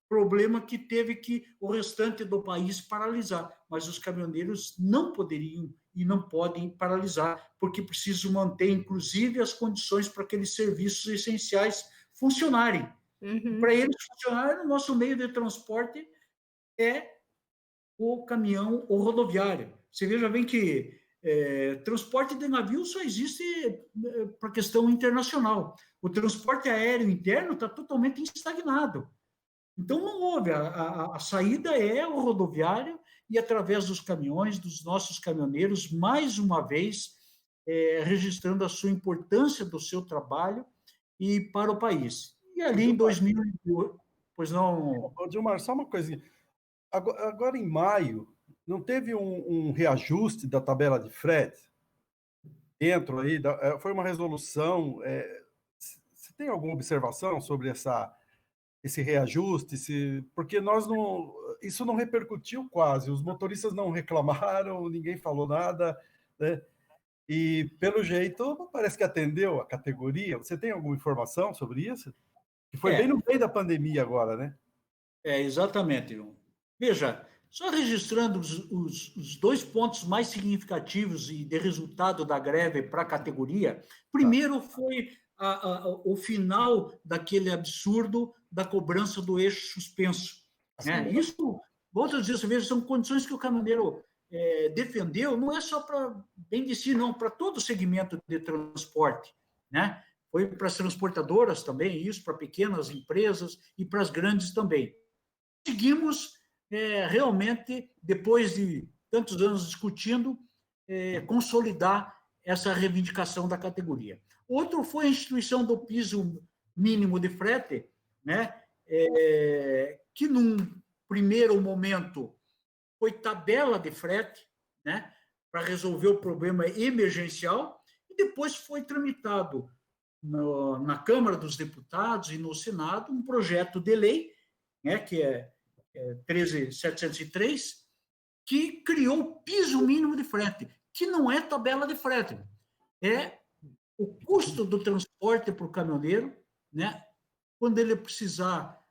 problema que teve que o restante do país paralisar. Mas os caminhoneiros não poderiam e não podem paralisar, porque precisam manter, inclusive, as condições para aqueles serviços essenciais funcionarem. Uhum. Para eles funcionarem, o nosso meio de transporte é o caminhão ou rodoviário. Você veja bem que transporte de navio só existe para questão internacional. O transporte aéreo interno está totalmente estagnado. Então, não houve. A saída é o rodoviário e, através dos caminhões, dos nossos caminhoneiros, mais uma vez, registrando a sua importância do seu trabalho e para o país. E ali em 2002, pois não... Gilmar, só uma coisinha. Agora em maio, não teve um reajuste da tabela de frete? Dentro aí, foi uma resolução. Você tem alguma observação sobre esse reajuste? Porque isso não repercutiu quase, os motoristas não reclamaram, ninguém falou nada, né? E, pelo jeito, parece que atendeu a categoria. Você tem alguma informação sobre isso? Que foi bem no meio da pandemia agora, né? Exatamente, João. Veja, só registrando os 2 pontos mais significativos e de resultado da greve para a categoria. Primeiro foi o final daquele absurdo da cobrança do eixo suspenso. Né? Isso, volto a dizer, veja, são condições que o caminhoneiro defendeu, não é só para bem de si, não, para todo o segmento de transporte. Né? Foi para as transportadoras também, isso, para pequenas empresas e para as grandes também. Conseguimos realmente, depois de tantos anos discutindo, consolidar essa reivindicação da categoria. Outro foi a instituição do piso mínimo de frete, né, que num primeiro momento foi tabela de frete, né, para resolver o problema emergencial, e depois foi tramitado na Câmara dos Deputados e no Senado um projeto de lei, né, que é 13.703, que criou o piso mínimo de frete, que não é tabela de frete, é o custo do transporte para o caminhoneiro, né, quando ele precisar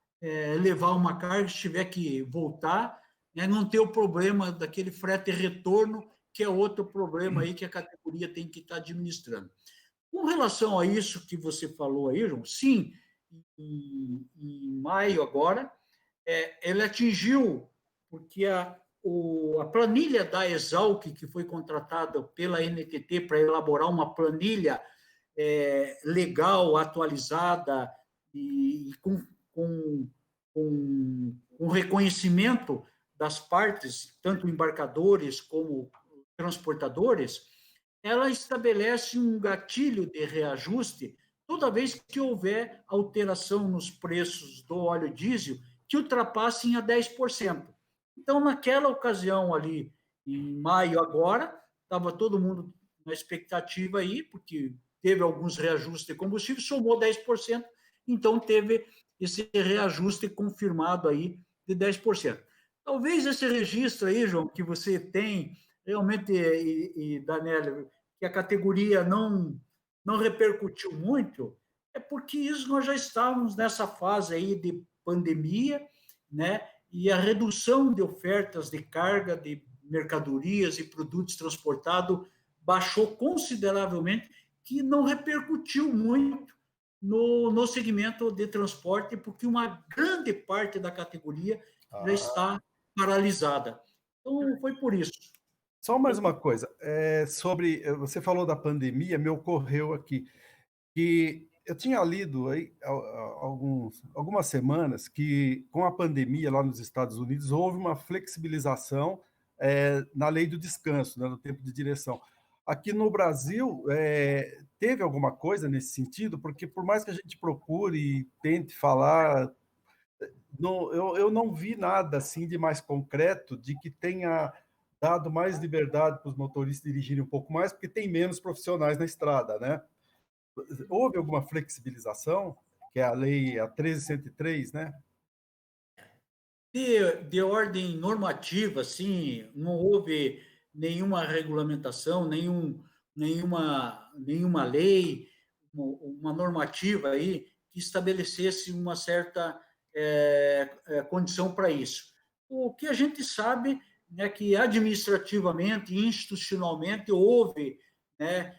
levar uma carga, se tiver que voltar, né, não ter o problema daquele frete retorno, que é outro problema aí que a categoria tem que estar administrando. Com relação a isso que você falou aí, João, sim, em maio agora, ele atingiu, porque a planilha da Exalc, que foi contratada pela NTT para elaborar uma planilha legal, atualizada e com reconhecimento das partes, tanto embarcadores como transportadores, ela estabelece um gatilho de reajuste toda vez que houver alteração nos preços do óleo diesel que ultrapassem a 10%. Então, naquela ocasião ali, em maio agora, estava todo mundo na expectativa aí, porque teve alguns reajustes de combustível, somou 10%, então teve esse reajuste confirmado aí de 10%. Talvez esse registro aí, João, que você tem, realmente, e Daniela, que a categoria não repercutiu muito, é porque isso nós já estávamos nessa fase aí de pandemia, né? E a redução de ofertas de carga de mercadorias e produtos transportados baixou consideravelmente, que não repercutiu muito no segmento de transporte, porque uma grande parte da categoria já está paralisada. Então, foi por isso. Só mais uma coisa, você falou da pandemia, me ocorreu aqui, que eu tinha lido aí algumas semanas que, com a pandemia lá nos Estados Unidos, houve uma flexibilização na lei do descanso, né, no tempo de direção. Aqui no Brasil, teve alguma coisa nesse sentido? Porque, por mais que a gente procure e tente falar, eu não vi nada assim de mais concreto, de que tenha dado mais liberdade para os motoristas dirigirem um pouco mais, porque tem menos profissionais na estrada, né? Houve alguma flexibilização, que é a lei 13.103, né? De ordem normativa, sim, não houve nenhuma regulamentação, nenhuma lei, uma normativa aí que estabelecesse uma certa condição para isso. O que a gente sabe é que administrativamente, institucionalmente, houve, né,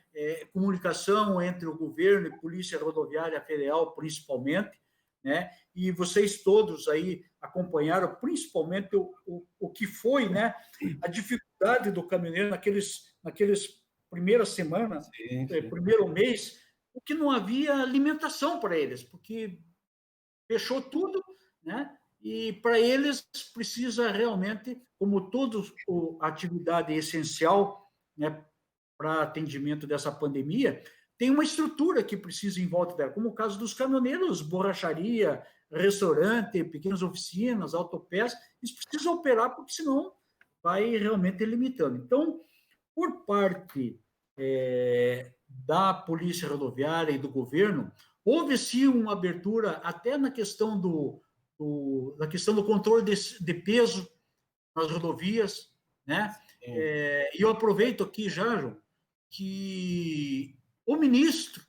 comunicação entre o governo e Polícia Rodoviária Federal, principalmente, né, e vocês todos aí acompanharam principalmente o que foi, né, a dificuldade do caminhoneiro naqueles naqueles primeiras semanas, primeiro mês, porque não havia alimentação para eles, porque fechou tudo, né? E para eles precisa realmente, como toda atividade essencial, né, para atendimento dessa pandemia, tem uma estrutura que precisa em volta dela, como o caso dos caminhoneiros, borracharia, restaurante, pequenas oficinas, autopeças, eles precisam operar, porque senão vai realmente limitando. Então, por parte da Polícia Rodoviária e do governo, houve sim uma abertura até na questão na questão do controle de peso nas rodovias, né? E eu aproveito aqui, já, João, que o ministro,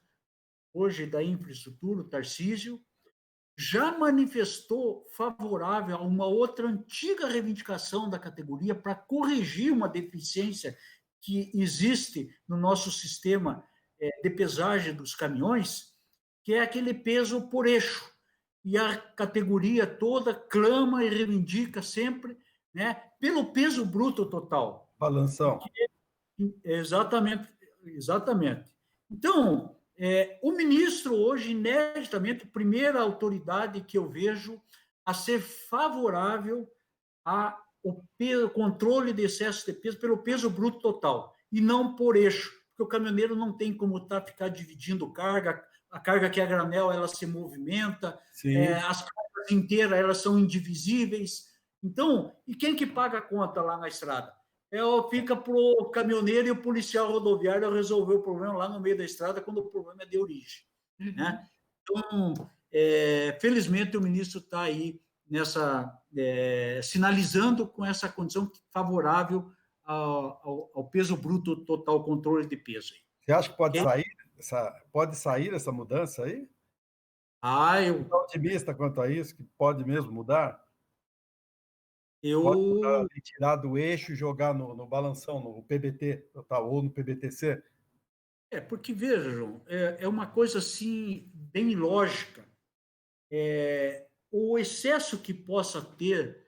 hoje da Infraestrutura, o Tarcísio, já manifestou favorável a uma outra antiga reivindicação da categoria para corrigir uma deficiência que existe no nosso sistema de pesagem dos caminhões, que é aquele peso por eixo. E a categoria toda clama e reivindica sempre, né, pelo peso bruto total. Balanção. Exatamente. Então, o ministro hoje, ineditamente, primeira autoridade que eu vejo a ser favorável ao controle de excesso de peso pelo peso bruto total, e não por eixo, porque o caminhoneiro não tem como ficar dividindo carga, a carga que é a granel, ela se movimenta, as cargas inteiras, elas são indivisíveis. Então, e quem que paga a conta lá na estrada? Fica para o caminhoneiro e o policial rodoviário resolver o problema lá no meio da estrada, quando o problema é de origem. Né? Então, felizmente, o ministro está aí sinalizando com essa condição favorável ao peso bruto total, controle de peso. Você acha que pode sair essa mudança aí? Eu estou otimista quanto a isso, que pode mesmo mudar? Pode tirar do eixo e jogar no balanção, no PBT total, ou no PBTC? Porque, veja, João, é uma coisa assim, bem lógica. O excesso que possa ter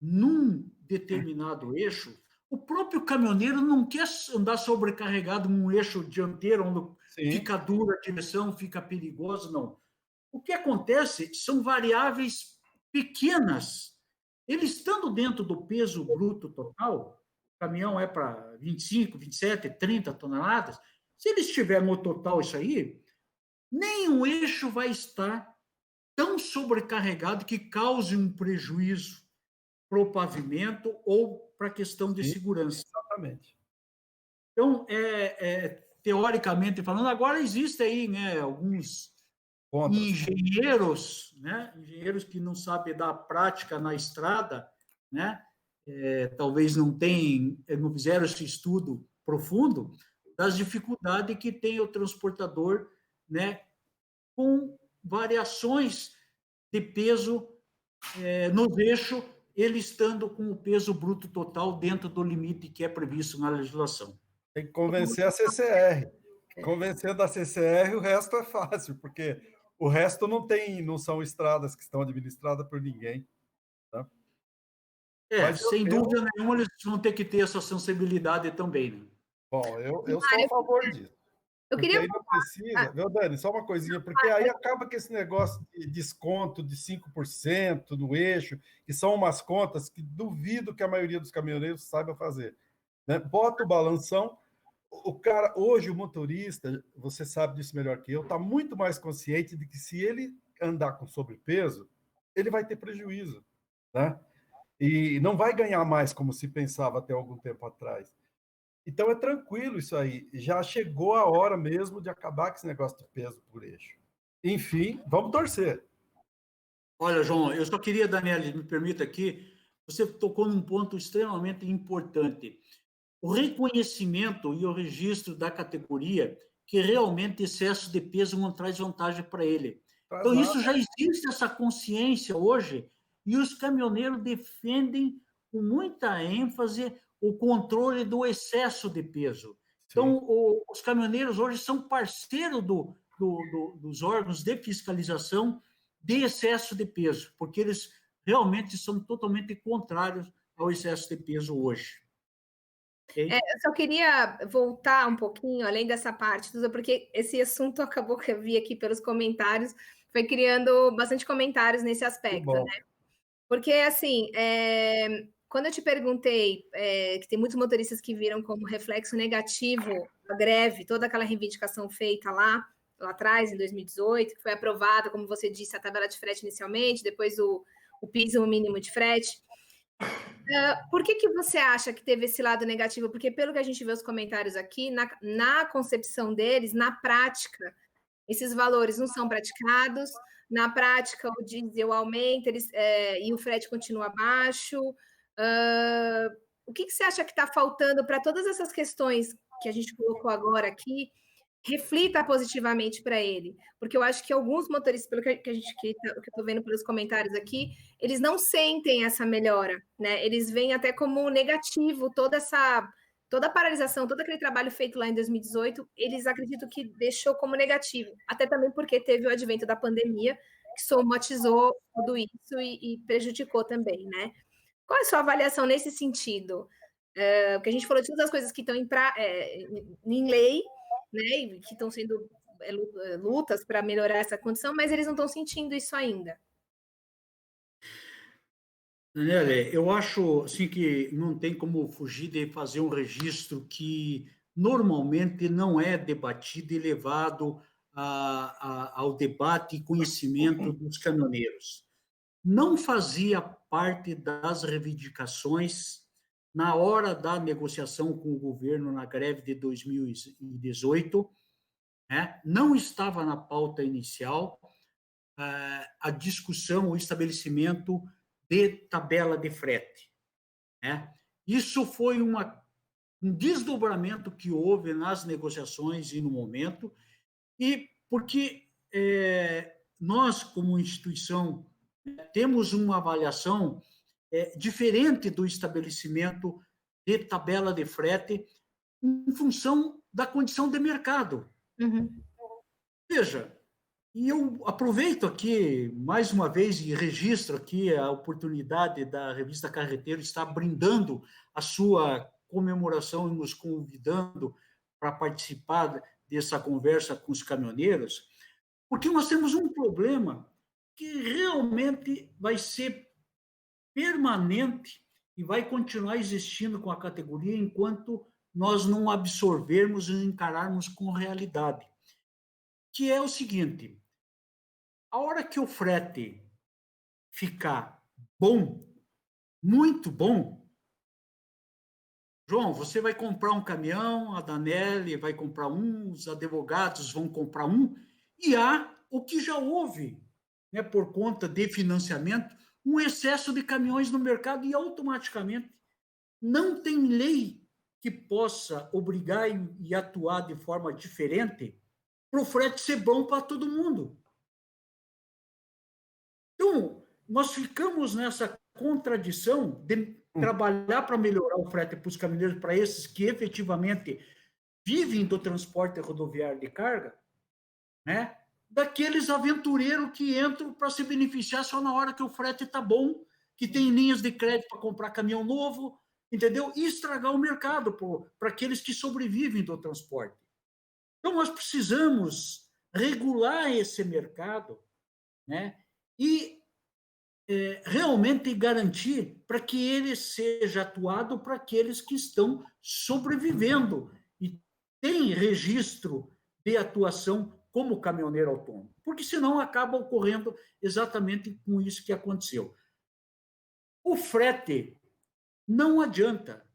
num determinado eixo, o próprio caminhoneiro não quer andar sobrecarregado num eixo dianteiro, onde fica dura a direção, fica perigoso, não. O que acontece são variáveis pequenas. Ele estando dentro do peso bruto total, o caminhão é para 25, 27, 30 toneladas, se ele estiver no total isso aí, nem o eixo vai estar tão sobrecarregado que cause um prejuízo para o pavimento ou para a questão de segurança. Exatamente. Então, teoricamente falando, agora existem aí, né, alguns engenheiros, né, engenheiros que não sabem dar prática na estrada, né, talvez não fizeram esse estudo profundo das dificuldades que tem o transportador, né, com variações de peso no eixo, ele estando com o peso bruto total dentro do limite que é previsto na legislação. Tem que convencer a CCR. Convencendo a CCR, o resto é fácil, porque o resto não são estradas que estão administradas por ninguém. Tá? Sem dúvida nenhuma, eles vão ter que ter essa sensibilidade também. Né? Bom, eu sou a favor disso. Eu queria... Aí não precisa, viu, Dani? Só uma coisinha, porque aí acaba que esse negócio de desconto de 5% no eixo, que são umas contas que duvido que a maioria dos caminhoneiros saiba fazer. Né? Bota o balanção, o cara, hoje o motorista, você sabe disso melhor que eu, está muito mais consciente de que se ele andar com sobrepeso, ele vai ter prejuízo, né? E não vai ganhar mais como se pensava até algum tempo atrás. Então, é tranquilo isso aí. Já chegou a hora mesmo de acabar com esse negócio de peso por eixo. Enfim, vamos torcer. Olha, João, eu só queria, Daniela, me permita aqui, você tocou num ponto extremamente importante. O reconhecimento e o registro da categoria, que realmente excesso de peso não traz vantagem para ele. Então, isso já existe, essa consciência hoje, e os caminhoneiros defendem com muita ênfase o controle do excesso de peso. Então, os caminhoneiros hoje são parceiros dos órgãos de fiscalização de excesso de peso, porque eles realmente são totalmente contrários ao excesso de peso hoje. Ok? Eu só queria voltar um pouquinho, além dessa parte, porque esse assunto acabou que eu vi aqui pelos comentários, foi criando bastante comentários nesse Que aspecto, bom. né? Porque, assim, quando eu te perguntei que tem muitos motoristas que viram como reflexo negativo a greve, toda aquela reivindicação feita lá atrás, em 2018, que foi aprovada, como você disse, a tabela de frete inicialmente, depois o piso mínimo de frete. Por que você acha que teve esse lado negativo? Porque, pelo que a gente vê os comentários aqui, na concepção deles, na prática, esses valores não são praticados, na prática o diesel aumenta e o frete continua baixo. O que você acha que está faltando para todas essas questões que a gente colocou agora aqui reflita positivamente para ele? Porque eu acho que alguns motoristas, pelo que eu estou vendo pelos comentários aqui, eles não sentem essa melhora, né? Eles veem até como negativo toda a paralisação, todo aquele trabalho feito lá em 2018, eles acreditam que deixou como negativo. Até também porque teve o advento da pandemia, que somatizou tudo isso e prejudicou também, né? Qual é a sua avaliação nesse sentido? Porque a gente falou de todas as coisas que estão em lei, né, e que estão sendo lutas para melhorar essa condição, mas eles não estão sentindo isso ainda. Daniela, eu acho assim, que não tem como fugir de fazer um registro que normalmente não é debatido e levado ao debate e conhecimento dos caminhoneiros. Não fazia parte das reivindicações na hora da negociação com o governo na greve de 2018, né? Não estava na pauta inicial a discussão, o estabelecimento de tabela de frete, né? Isso foi um desdobramento que houve nas negociações e no momento, e porque nós, como instituição, temos uma avaliação diferente do estabelecimento de tabela de frete em função da condição de mercado. Uhum. Veja, e eu aproveito aqui, mais uma vez, e registro aqui a oportunidade da revista Carreteiro estar brindando a sua comemoração e nos convidando para participar dessa conversa com os caminhoneiros, porque nós temos um problema que realmente vai ser permanente e vai continuar existindo com a categoria enquanto nós não absorvermos e encararmos com realidade, que é o seguinte: a hora que o frete ficar bom, muito bom, João, você vai comprar um caminhão, a Danelli vai comprar um, os advogados vão comprar um, e há o que já houve, né, por conta de financiamento, um excesso de caminhões no mercado e automaticamente não tem lei que possa obrigar e atuar de forma diferente para o frete ser bom para todo mundo. Então, nós ficamos nessa contradição de trabalhar para melhorar o frete para os caminhoneiros, para esses que efetivamente vivem do transporte rodoviário de carga, né? Daqueles aventureiros que entram para se beneficiar só na hora que o frete está bom, que tem linhas de crédito para comprar caminhão novo, entendeu? E estragar o mercado para aqueles que sobrevivem do transporte. Então, nós precisamos regular esse mercado, né? E realmente garantir para que ele seja atuado para aqueles que estão sobrevivendo e tem registro de atuação como caminhoneiro autônomo, porque senão acaba ocorrendo exatamente com isso que aconteceu. O frete não adianta,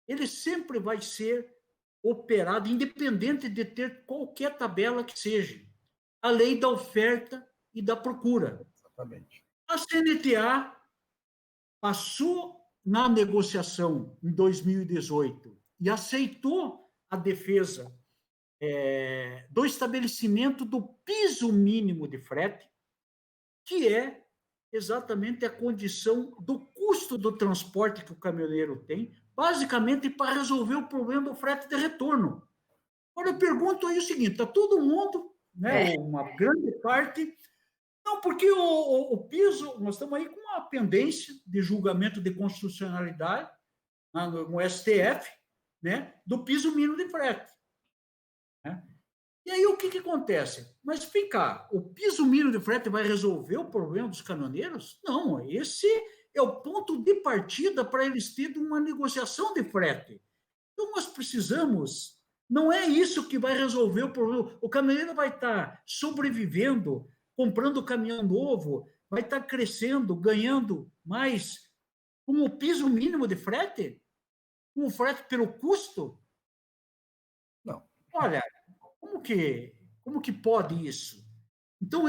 ele sempre vai ser operado, independente de ter qualquer tabela que seja, a lei da oferta e da procura. Exatamente. A CNTA passou na negociação em 2018 e aceitou a defesa do estabelecimento do piso mínimo de frete, que é exatamente a condição do custo do transporte que o caminhoneiro tem, basicamente para resolver o problema do frete de retorno. Agora, eu pergunto aí o seguinte: está todo mundo, né, uma grande parte. Não, porque o piso, nós estamos aí com uma pendência de julgamento de constitucionalidade no STF, né, do piso mínimo de frete. Né? E aí o que acontece? Mas vem cá, o piso mínimo de frete vai resolver o problema dos caminhoneiros? Não, esse é o ponto de partida para eles terem uma negociação de frete. Então nós precisamos, não é isso que vai resolver o problema. O caminhoneiro vai estar sobrevivendo, comprando caminhão novo, vai estar crescendo, ganhando mais com o piso mínimo de frete? Com o frete pelo custo? Não. Olha, como que pode isso? Então,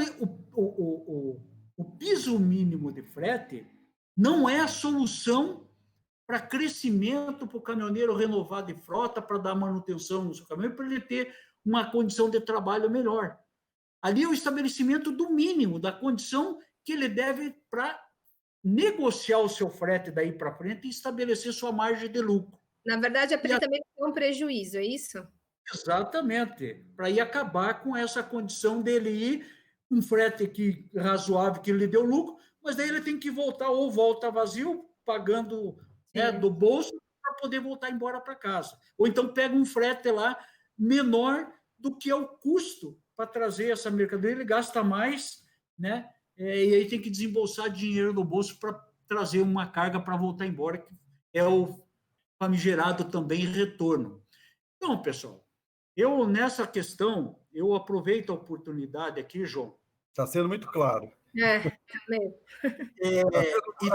o piso mínimo de frete não é a solução para crescimento, para o caminhoneiro renovar de frota, para dar manutenção no seu caminhão, para ele ter uma condição de trabalho melhor. Ali é o estabelecimento do mínimo, da condição que ele deve para negociar o seu frete daí para frente e estabelecer sua margem de lucro. Na verdade, é para ele também ter um prejuízo, é isso? Exatamente, para ir acabar com essa condição dele ir um frete que, razoável, que lhe deu lucro, mas daí ele tem que voltar, ou volta vazio, pagando, né, do bolso, para poder voltar embora para casa. Ou então pega um frete lá menor do que é o custo para trazer essa mercadoria, ele gasta mais, né? E aí tem que desembolsar dinheiro do bolso para trazer uma carga para voltar embora, que é o famigerado também retorno. Então, pessoal, eu nessa questão, eu aproveito a oportunidade aqui, João. Está sendo muito claro. Mesmo. E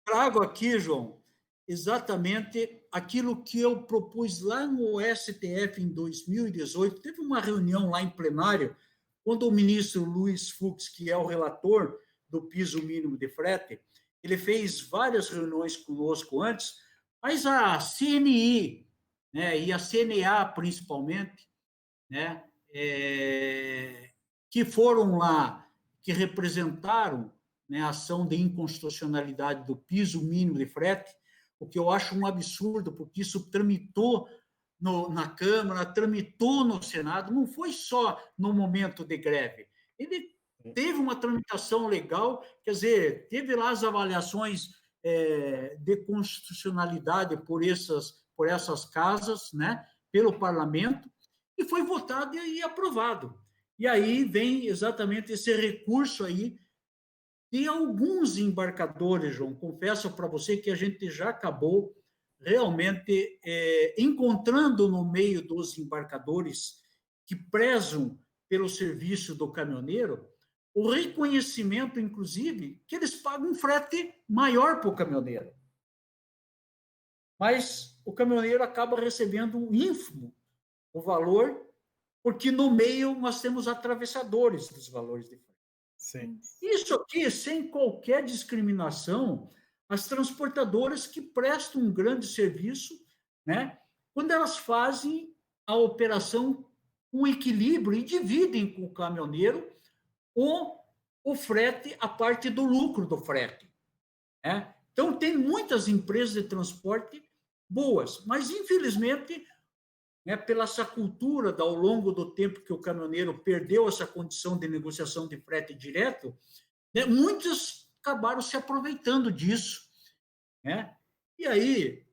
trago aqui, João, exatamente aquilo que eu propus lá no STF em 2018. Teve uma reunião lá em plenário, quando o ministro Luiz Fux, que é o relator do piso mínimo de frete, ele fez várias reuniões conosco antes, mas a CNI, né, e a CNA principalmente, né, que foram lá, que representaram, né, a ação de inconstitucionalidade do piso mínimo de frete, o que eu acho um absurdo, porque isso tramitou na Câmara, tramitou no Senado, não foi só no momento de greve. Ele teve uma tramitação legal, quer dizer, teve lá as avaliações de constitucionalidade por essas casas, né, pelo parlamento, e foi votado e aprovado. E aí vem exatamente esse recurso aí de alguns embarcadores, João. Confesso para você que a gente já acabou realmente encontrando no meio dos embarcadores que prezam pelo serviço do caminhoneiro o reconhecimento, inclusive, que eles pagam um frete maior para o caminhoneiro. Mas o caminhoneiro acaba recebendo um ínfimo o valor, porque no meio nós temos atravessadores dos valores de frete. Sim. Isso aqui, sem qualquer discriminação, as transportadoras que prestam um grande serviço, né, quando elas fazem a operação com equilíbrio e dividem com o caminhoneiro o frete, a parte do lucro do frete. Né? Então, tem muitas empresas de transporte boas, mas, infelizmente, né, pela essa cultura ao longo do tempo que o caminhoneiro perdeu essa condição de negociação de frete direto, né, muitos acabaram se aproveitando disso. Né? E aí,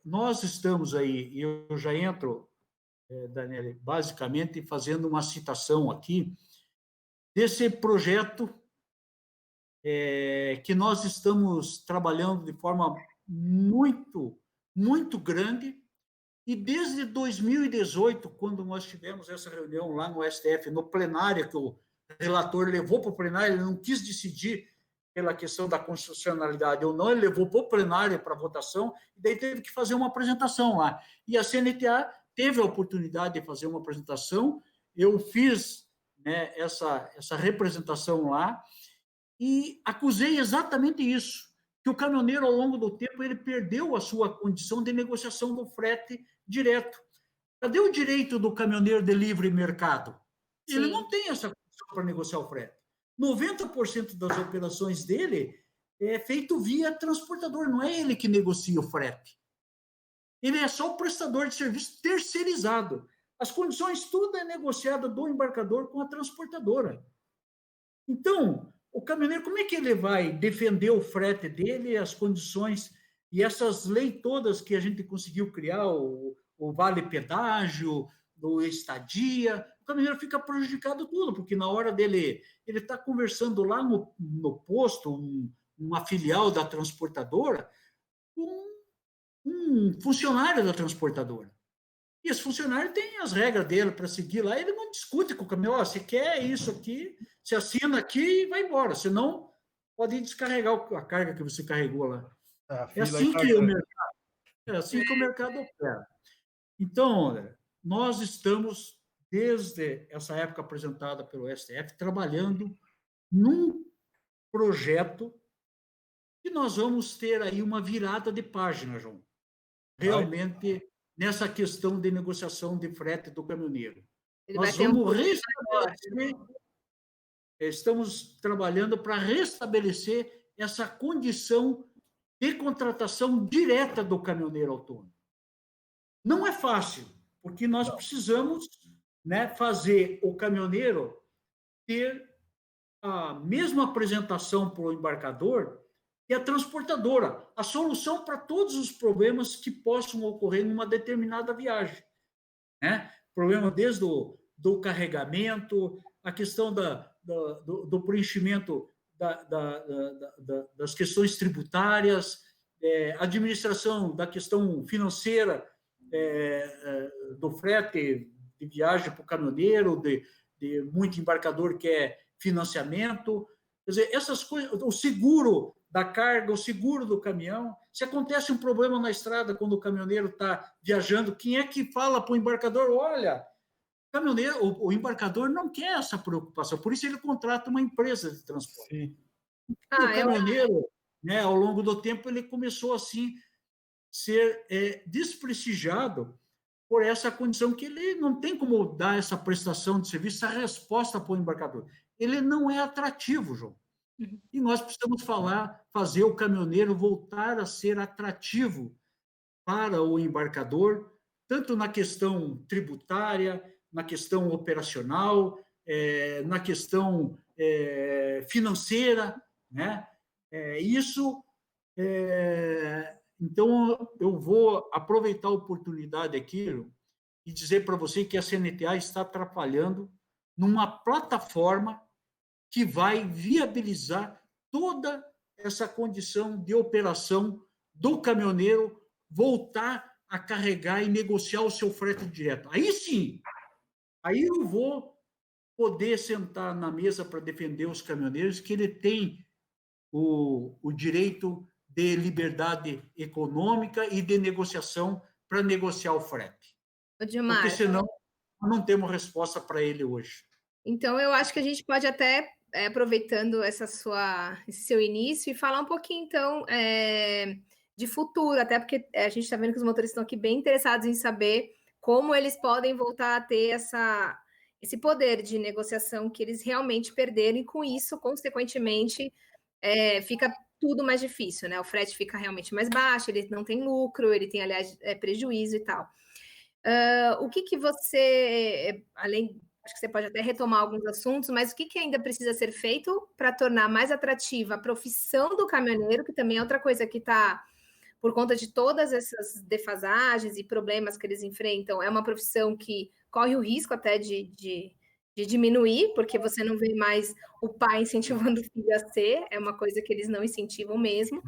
nós estamos aí, e eu já entro, Daniele, basicamente fazendo uma citação aqui desse projeto que nós estamos trabalhando de forma muito, muito grande, e desde 2018, quando nós tivemos essa reunião lá no STF, no plenário, que o relator levou para o plenário, ele não quis decidir pela questão da constitucionalidade ou não, ele levou para o plenário para votação, e daí teve que fazer uma apresentação lá. E a CNTA teve a oportunidade de fazer uma apresentação, eu fiz, né, essa representação lá, e acusei exatamente isso, que o caminhoneiro, ao longo do tempo, ele perdeu a sua condição de negociação do frete direto. Cadê o direito do caminhoneiro de livre mercado? Sim. Ele não tem essa condição para negociar o frete. 90% das operações dele é feito via transportador, não é ele que negocia o frete. Ele é só o prestador de serviço terceirizado. As condições, tudo é negociado do embarcador com a transportadora. Então, o caminhoneiro, como é que ele vai defender o frete dele, as condições E essas leis todas que a gente conseguiu criar, o vale pedágio, do estadia, o caminhoneiro fica prejudicado tudo, porque na hora dele, ele está conversando lá no posto, uma filial da transportadora, com um funcionário da transportadora. E esse funcionário tem as regras dele para seguir lá, ele não discute com o caminhão, oh, você quer isso aqui, você assina aqui e vai embora, senão pode descarregar a carga que você carregou lá. É assim que o mercado, opera. Então, nós estamos, desde essa época apresentada pelo STF, trabalhando num projeto que nós vamos ter aí uma virada de página, João. Realmente, nessa questão de negociação de frete do caminhoneiro. Nós vamos restabelecer, estamos trabalhando para restabelecer essa condição de contratação direta do caminhoneiro autônomo. Não é fácil, porque nós precisamos, né, fazer o caminhoneiro ter a mesma apresentação para o embarcador e a transportadora, a solução para todos os problemas que possam ocorrer numa determinada viagem. Né? Problema desde do carregamento, a questão do preenchimento das questões tributárias, administração da questão financeira, do frete de viagem para o caminhoneiro, de muito embarcador que é financiamento, quer dizer, essas coisas, o seguro da carga, o seguro do caminhão, se acontece um problema na estrada quando o caminhoneiro está viajando, quem é que fala para o embarcador, olha, o embarcador não quer essa preocupação, por isso ele contrata uma empresa de transporte. Sim. O caminhoneiro, né, ao longo do tempo, ele começou assim ser desprestigiado por essa condição que ele não tem como dar essa prestação de serviço, essa resposta para o embarcador. Ele não é atrativo, João. Uhum. E nós precisamos fazer o caminhoneiro voltar a ser atrativo para o embarcador, tanto na questão tributária, na questão operacional, na questão financeira, né? Então, eu vou aproveitar a oportunidade aqui e dizer para você que a CNTA está trabalhando numa plataforma que vai viabilizar toda essa condição de operação do caminhoneiro voltar a carregar e negociar o seu frete direto. Aí sim, aí eu vou poder sentar na mesa para defender os caminhoneiros, que ele tem o direito de liberdade econômica e de negociação para negociar o frete. Odilmar, porque senão não temos resposta para ele hoje. Então, eu acho que a gente pode até, aproveitando esse seu início, e falar um pouquinho, então, de futuro, até porque a gente está vendo que os motoristas estão aqui bem interessados em saber como eles podem voltar a ter esse poder de negociação que eles realmente perderam, e com isso, consequentemente, fica tudo mais difícil, né? O frete fica realmente mais baixo, ele não tem lucro, ele tem, aliás, prejuízo e tal. O que você, além, acho que você pode até retomar alguns assuntos, mas o que ainda precisa ser feito para tornar mais atrativa a profissão do caminhoneiro, que também é outra coisa que está, por conta de todas essas defasagens e problemas que eles enfrentam, é uma profissão que corre o risco até de diminuir, porque você não vê mais o pai incentivando o filho a ser, é uma coisa que eles não incentivam mesmo.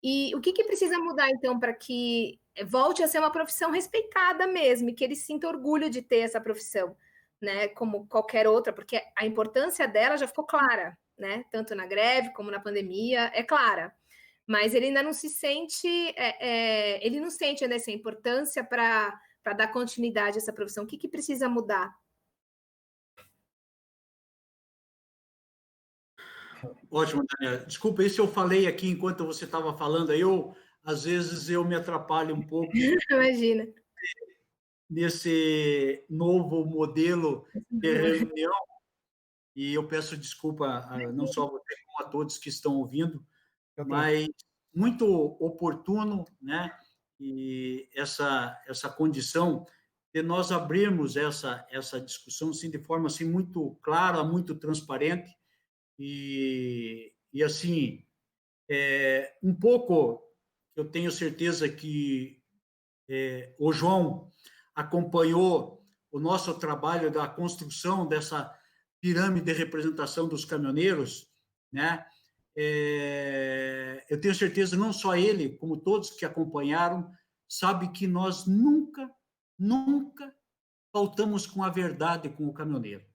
E o que precisa mudar, então, para que volte a ser uma profissão respeitada mesmo, e que eles sintam orgulho de ter essa profissão, né, como qualquer outra, porque a importância dela já ficou clara, né, tanto na greve como na pandemia, é clara, mas ele ainda não se sente, ele não sente ainda essa importância para dar continuidade a essa profissão. O que precisa mudar? Ótimo, Daniela. Desculpa aí se eu falei aqui enquanto você estava falando, às vezes eu me atrapalho um pouco. Imagina. Nesse novo modelo de reunião, e eu peço desculpa não só a você, como a todos que estão ouvindo, mas muito oportuno, né? E essa condição de nós abrirmos essa discussão assim, de forma assim, muito clara, muito transparente, e assim, um pouco eu tenho certeza que o João acompanhou o nosso trabalho da construção dessa pirâmide de representação dos caminhoneiros, né? Eu tenho certeza, não só ele, como todos que acompanharam, sabe que nós nunca faltamos com a verdade com o caminhoneiro.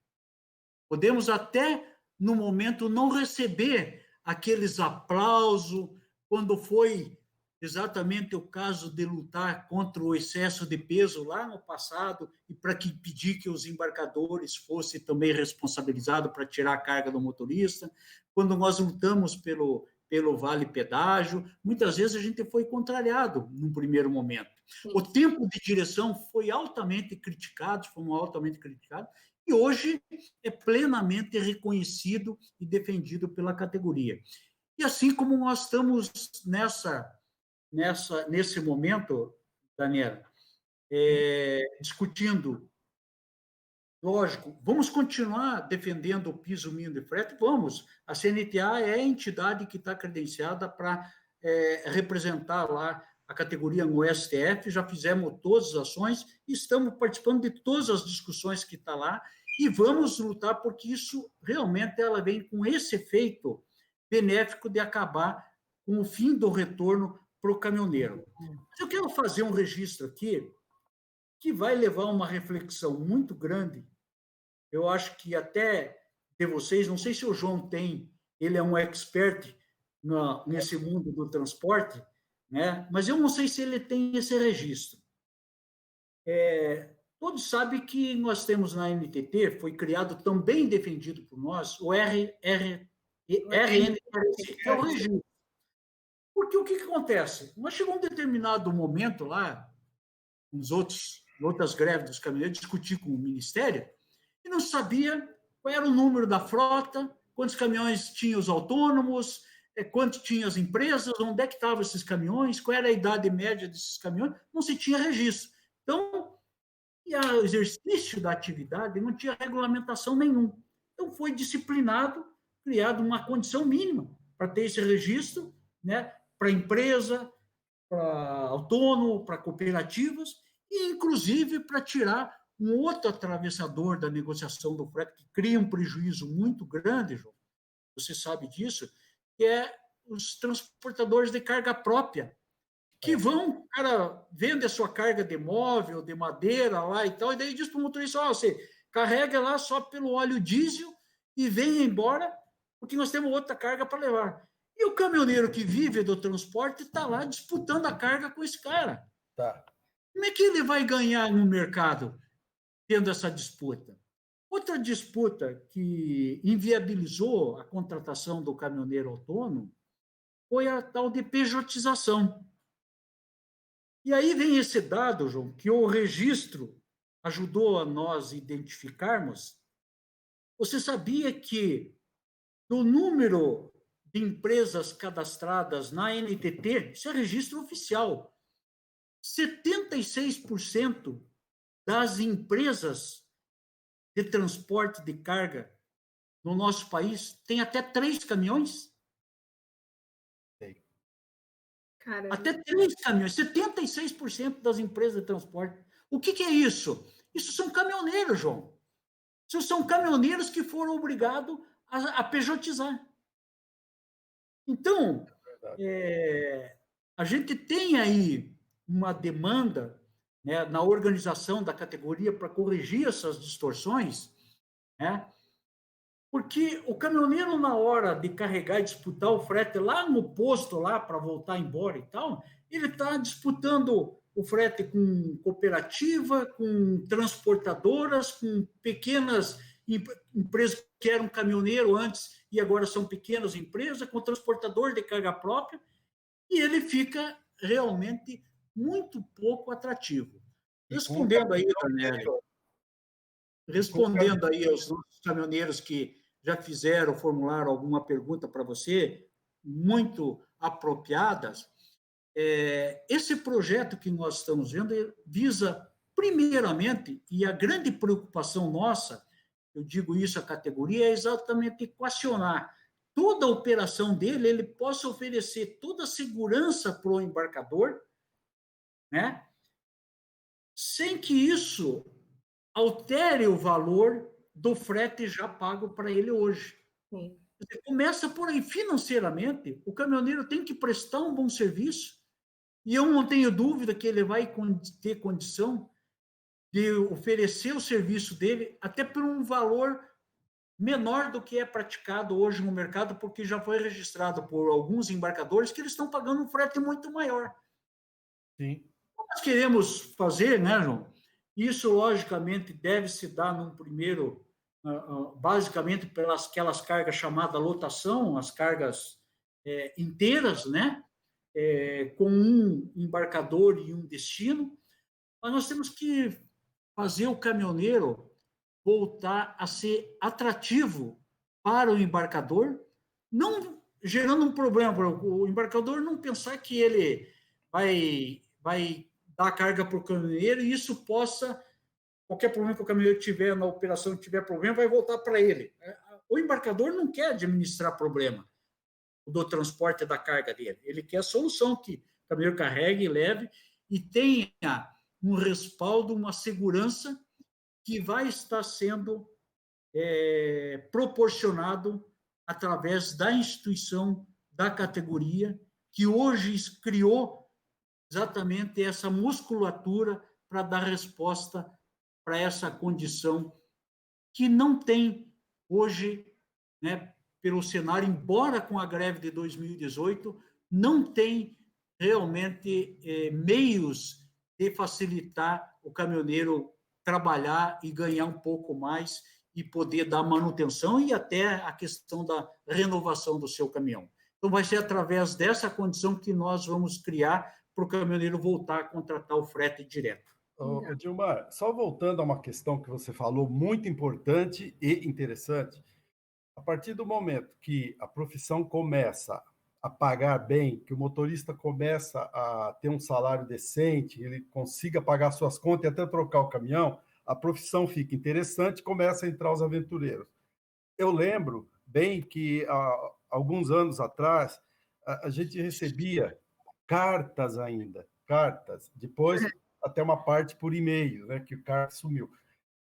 Podemos até, no momento, não receber aqueles aplausos, quando foi exatamente o caso de lutar contra o excesso de peso lá no passado e para que pedir que os embarcadores fossem também responsabilizados para tirar a carga do motorista. Quando nós lutamos pelo vale pedágio, muitas vezes a gente foi contrariado num primeiro momento. Sim. O tempo de direção foi altamente criticado, e hoje é plenamente reconhecido e defendido pela categoria. E assim como nós estamos nesse momento, Daniela, discutindo, lógico, vamos continuar defendendo o piso mínimo de frete? Vamos. A CNTA é a entidade que está credenciada para representar lá a categoria no STF, já fizemos todas as ações, estamos participando de todas as discussões que estão lá, e vamos lutar porque isso realmente ela vem com esse efeito benéfico de acabar com o fim do retorno para o caminhoneiro. Mas eu quero fazer um registro aqui que vai levar a uma reflexão muito grande. Eu acho que até de vocês, não sei se o João tem, ele é um expert nesse mundo do transporte, né? Mas eu não sei se ele tem esse registro. Todos sabem que nós temos na NTT, foi criado, também defendido por nós, o RNTT, que é o registro. Porque o que acontece? Nós chegamos a um determinado momento lá, outras greves dos caminhoneiros, discutir com o Ministério, e não sabia qual era o número da frota, quantos caminhões tinham os autônomos, quanto tinham as empresas, onde é que estavam esses caminhões, qual era a idade média desses caminhões, não se tinha registro. Então, o exercício da atividade não tinha regulamentação nenhuma. Então, foi disciplinado, criado uma condição mínima para ter esse registro, né, para empresa, para autônomo, para cooperativas, e, inclusive, para tirar um outro atravessador da negociação do frete, que cria um prejuízo muito grande, João, você sabe disso, que é os transportadores de carga própria, que vão, o cara vende a sua carga de móvel, de madeira lá e tal, e daí diz para o motorista, você carrega lá só pelo óleo diesel e vem embora, porque nós temos outra carga para levar. E o caminhoneiro que vive do transporte está lá disputando a carga com esse cara. Tá. Como é que ele vai ganhar no mercado tendo essa disputa? Outra disputa que inviabilizou a contratação do caminhoneiro autônomo foi a tal de pejotização. E aí vem esse dado, João, que o registro ajudou a nós identificarmos. Você sabia que do número de empresas cadastradas na NTT, isso é registro oficial, 76% das empresas de transporte de carga no nosso país tem até 3 caminhões? Caramba. Até 3 caminhões, 76% das empresas de transporte. O que é isso? Isso são caminhoneiros, João. Isso são caminhoneiros que foram obrigados a pejotizar. Então, a gente tem aí uma demanda, né, na organização da categoria para corrigir essas distorções, né? Porque o caminhoneiro, na hora de carregar e disputar o frete lá no posto, lá para voltar embora e tal, ele está disputando o frete com cooperativa, com transportadoras, com pequenas empresas que eram caminhoneiro antes e agora são pequenas empresas, com transportador de carga própria, e ele fica realmente muito pouco atrativo. Respondendo aí, Daniel, respondendo aí aos nossos caminhoneiros que já fizeram, formularam alguma pergunta para você, muito apropriadas, esse projeto que nós estamos vendo visa, primeiramente, e a grande preocupação nossa, eu digo isso à categoria, é exatamente equacionar toda a operação dele, ele possa oferecer toda a segurança para o embarcador, né? Sem que isso altere o valor do frete já pago para ele hoje. Sim. Começa por aí. Financeiramente, o caminhoneiro tem que prestar um bom serviço, e eu não tenho dúvida que ele vai ter condição de oferecer o serviço dele até por um valor menor do que é praticado hoje no mercado, porque já foi registrado por alguns embarcadores que eles estão pagando um frete muito maior. Sim. Nós queremos fazer, né, João? Isso, logicamente, deve se dar num primeiro, basicamente pelas aquelas cargas chamadas lotação, as cargas inteiras, né? Com um embarcador e um destino, mas nós temos que fazer o caminhoneiro voltar a ser atrativo para o embarcador, não gerando um problema para o embarcador não pensar que ele vai dar a carga para o caminhoneiro e isso possa, qualquer problema que o caminhoneiro tiver na operação, tiver problema, vai voltar para ele. O embarcador não quer administrar problema do transporte da carga dele, ele quer a solução que o caminhoneiro carregue, leve e tenha um respaldo, uma segurança que vai estar sendo proporcionado através da instituição, da categoria, que hoje criou exatamente essa musculatura para dar resposta para essa condição que não tem hoje, né, pelo cenário, embora com a greve de 2018, não tem realmente meios de facilitar o caminhoneiro trabalhar e ganhar um pouco mais e poder dar manutenção e até a questão da renovação do seu caminhão. Então, vai ser através dessa condição que nós vamos criar para o caminhoneiro voltar a contratar o frete direto. Dilmar, só voltando a uma questão que você falou, muito importante e interessante, a partir do momento que a profissão começa a pagar bem, que o motorista começa a ter um salário decente, ele consiga pagar suas contas e até trocar o caminhão, a profissão fica interessante, começa a entrar os aventureiros. Eu lembro bem que há alguns anos atrás a gente recebia cartas ainda, cartas, depois até uma parte por e-mail, né, que o carta sumiu.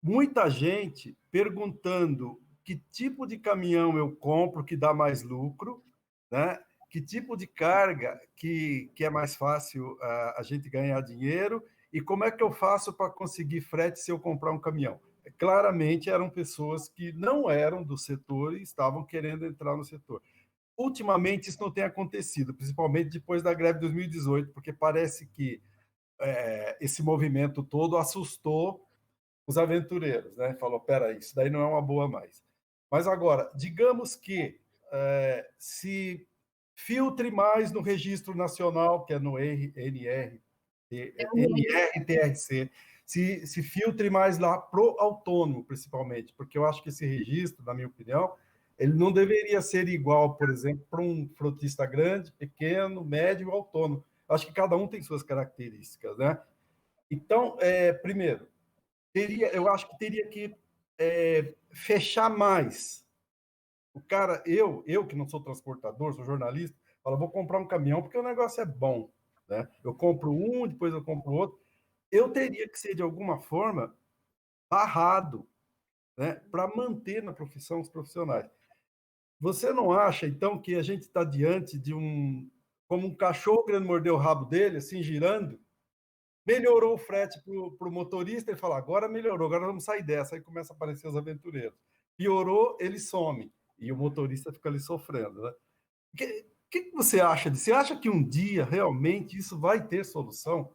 Muita gente perguntando que tipo de caminhão eu compro que dá mais lucro, né? Que tipo de carga que é mais fácil a gente ganhar dinheiro e como é que eu faço para conseguir frete se eu comprar um caminhão. Claramente eram pessoas que não eram do setor e estavam querendo entrar no setor. Ultimamente isso não tem acontecido, principalmente depois da greve de 2018, porque parece que esse movimento todo assustou os aventureiros, né? Falou, peraí, isso daí não é uma boa mais. Mas agora, digamos que se filtre mais no registro nacional, que é no NRTRC, se filtre mais lá pro autônomo, principalmente, porque eu acho que esse registro, na minha opinião, ele não deveria ser igual, por exemplo, para um frotista grande, pequeno, médio ou autônomo. Acho que cada um tem suas características, né? Então, primeiro, eu acho que teria que fechar mais. O cara, eu que não sou transportador, sou jornalista, falo, vou comprar um caminhão porque o negócio é bom, né? Eu compro um, depois eu compro outro. Eu teria que ser, de alguma forma, barrado, né, para manter na profissão os profissionais. Você não acha, então, que a gente está diante de como um cachorro querendo morder o rabo dele, assim, girando? Melhorou o frete para o motorista, ele fala, agora melhorou, agora vamos sair dessa. Aí começa a aparecer os aventureiros. Piorou, ele some. E o motorista fica ali sofrendo, né? O que você acha disso? Você acha que um dia, realmente, isso vai ter solução?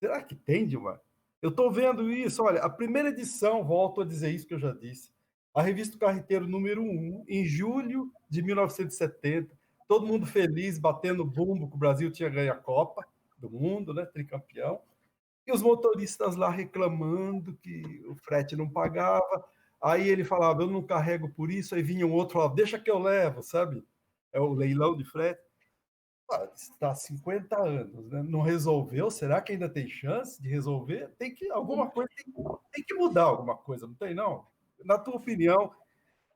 Será que tem, Dilmar? Eu estou vendo isso. Olha, a primeira edição, volto a dizer isso que eu já disse, a revista Carreteiro número 1, em julho de 1970, todo mundo feliz, batendo bumbo que o Brasil tinha ganho a Copa do Mundo, né, tricampeão, e os motoristas lá reclamando que o frete não pagava. Aí ele falava, eu não carrego por isso, aí vinha um outro falava, deixa que eu levo, sabe? É o leilão de frete. Está há 50 anos, né? Não resolveu? Será que ainda tem chance de resolver? Alguma coisa tem que mudar alguma coisa, não tem, não? Na tua opinião,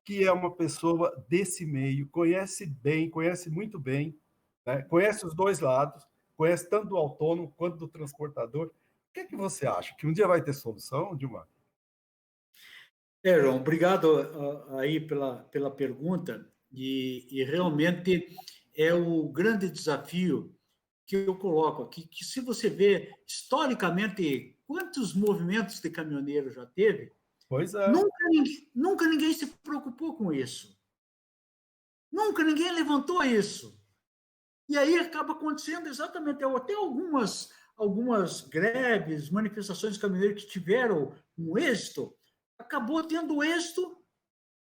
que é uma pessoa desse meio, conhece bem, conhece muito bem, né? Conhece os dois lados, conhece tanto do autônomo quanto do transportador. O que você acha? Que um dia vai ter solução, Dilma? João, obrigado aí pela pergunta, e realmente é o grande desafio que eu coloco aqui, que se você vê historicamente quantos movimentos de caminhoneiro já teve, Pois é. nunca ninguém se preocupou com isso. Nunca ninguém levantou isso. E aí acaba acontecendo exatamente, até algumas greves, manifestações de caminhoneiros que tiveram um êxito, acabou tendo êxito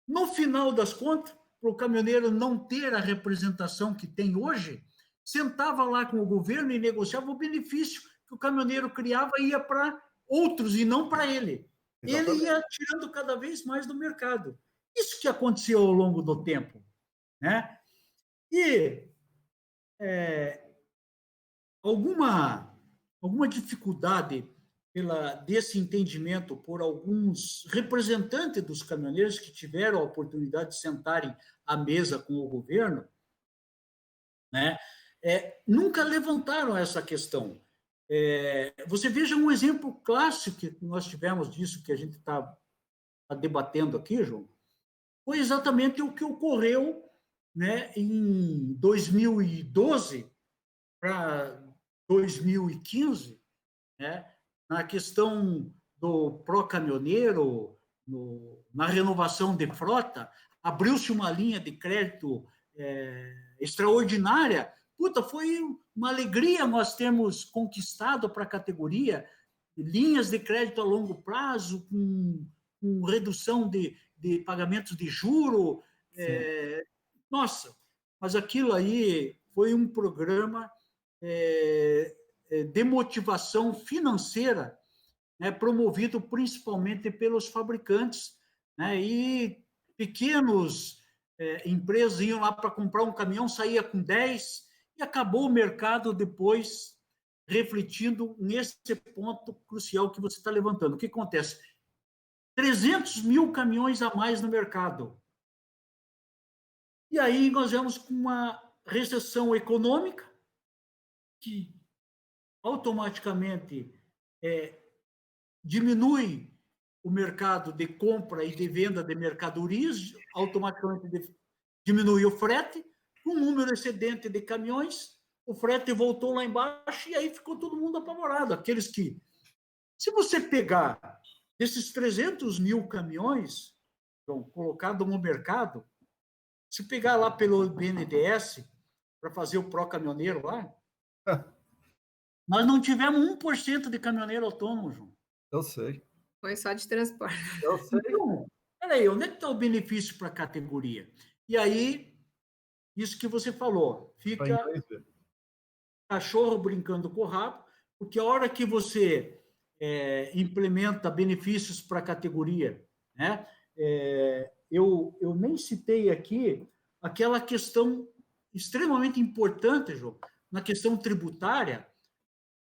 no final das contas, para o caminhoneiro não ter a representação que tem hoje, sentava lá com o governo e negociava o benefício que o caminhoneiro criava e ia para outros e não para ele. Ele Exatamente. ia tirando cada vez mais do mercado. Isso que aconteceu ao longo do tempo, né? E alguma dificuldade desse entendimento por alguns representantes dos caminhoneiros que tiveram a oportunidade de sentarem à mesa com o governo, né? Nunca levantaram essa questão. Você veja um exemplo clássico que nós tivemos disso que a gente está debatendo aqui, João, foi exatamente o que ocorreu, né, em 2012 para 2015, né, na questão do pró-caminhoneiro, na renovação de frota, abriu-se uma linha de crédito extraordinária. Puta, foi uma alegria nós termos conquistado para a categoria linhas de crédito a longo prazo, com redução de pagamentos de juro. Nossa, mas aquilo aí foi um programa de motivação financeira, né, promovido principalmente pelos fabricantes, né, e pequenos empresas iam lá para comprar um caminhão, saía com 10, e acabou o mercado depois refletindo nesse ponto crucial que você está levantando. O que acontece? 300 mil caminhões a mais no mercado. E aí nós vamos com uma recessão econômica que automaticamente diminui o mercado de compra e de venda de mercadorias, automaticamente diminui o frete, com um número excedente de caminhões, o frete voltou lá embaixo e aí ficou todo mundo apavorado. Aqueles que, se você pegar desses 300 mil caminhões colocados no mercado, se pegar lá pelo BNDES, para fazer o pró-caminhoneiro lá, nós não tivemos 1% de caminhoneiro autônomo, João. Eu sei. Foi só de transporte. Eu sei. Então, peraí, onde é que está o benefício para a categoria? E aí, isso que você falou, fica cachorro brincando com o rabo, porque a hora que você implementa benefícios para a categoria, né? Eu nem citei aqui aquela questão extremamente importante, João, na questão tributária,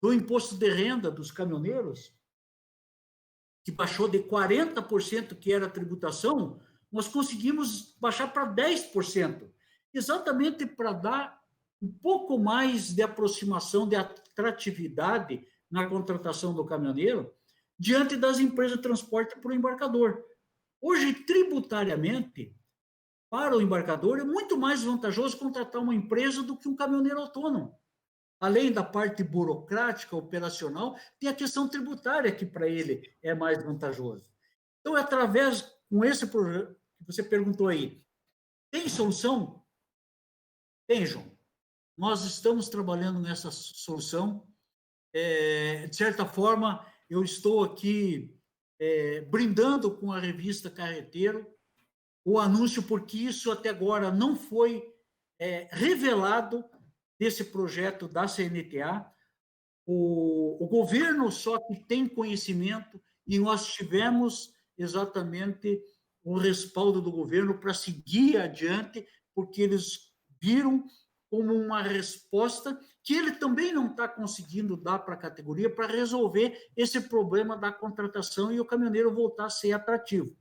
do imposto de renda dos caminhoneiros, que baixou de 40%, que era a tributação, nós conseguimos baixar para 10%, exatamente para dar um pouco mais de aproximação, de atratividade na contratação do caminhoneiro diante das empresas de transporte para o embarcador. Hoje, tributariamente, para o embarcador, é muito mais vantajoso contratar uma empresa do que um caminhoneiro autônomo. Além da parte burocrática, operacional, tem a questão tributária, que para ele é mais vantajoso. Então, com esse projeto que você perguntou aí, tem solução? Tem, João. Nós estamos trabalhando nessa solução. De certa forma, eu estou aqui brindando com a revista Carreteiro o anúncio, porque isso até agora não foi revelado desse projeto da CNTA. O governo só que tem conhecimento e nós tivemos exatamente o respaldo do governo para seguir adiante, porque eles viram como uma resposta que ele também não está conseguindo dar para a categoria para resolver esse problema da contratação e o caminhoneiro voltar a ser atrativo.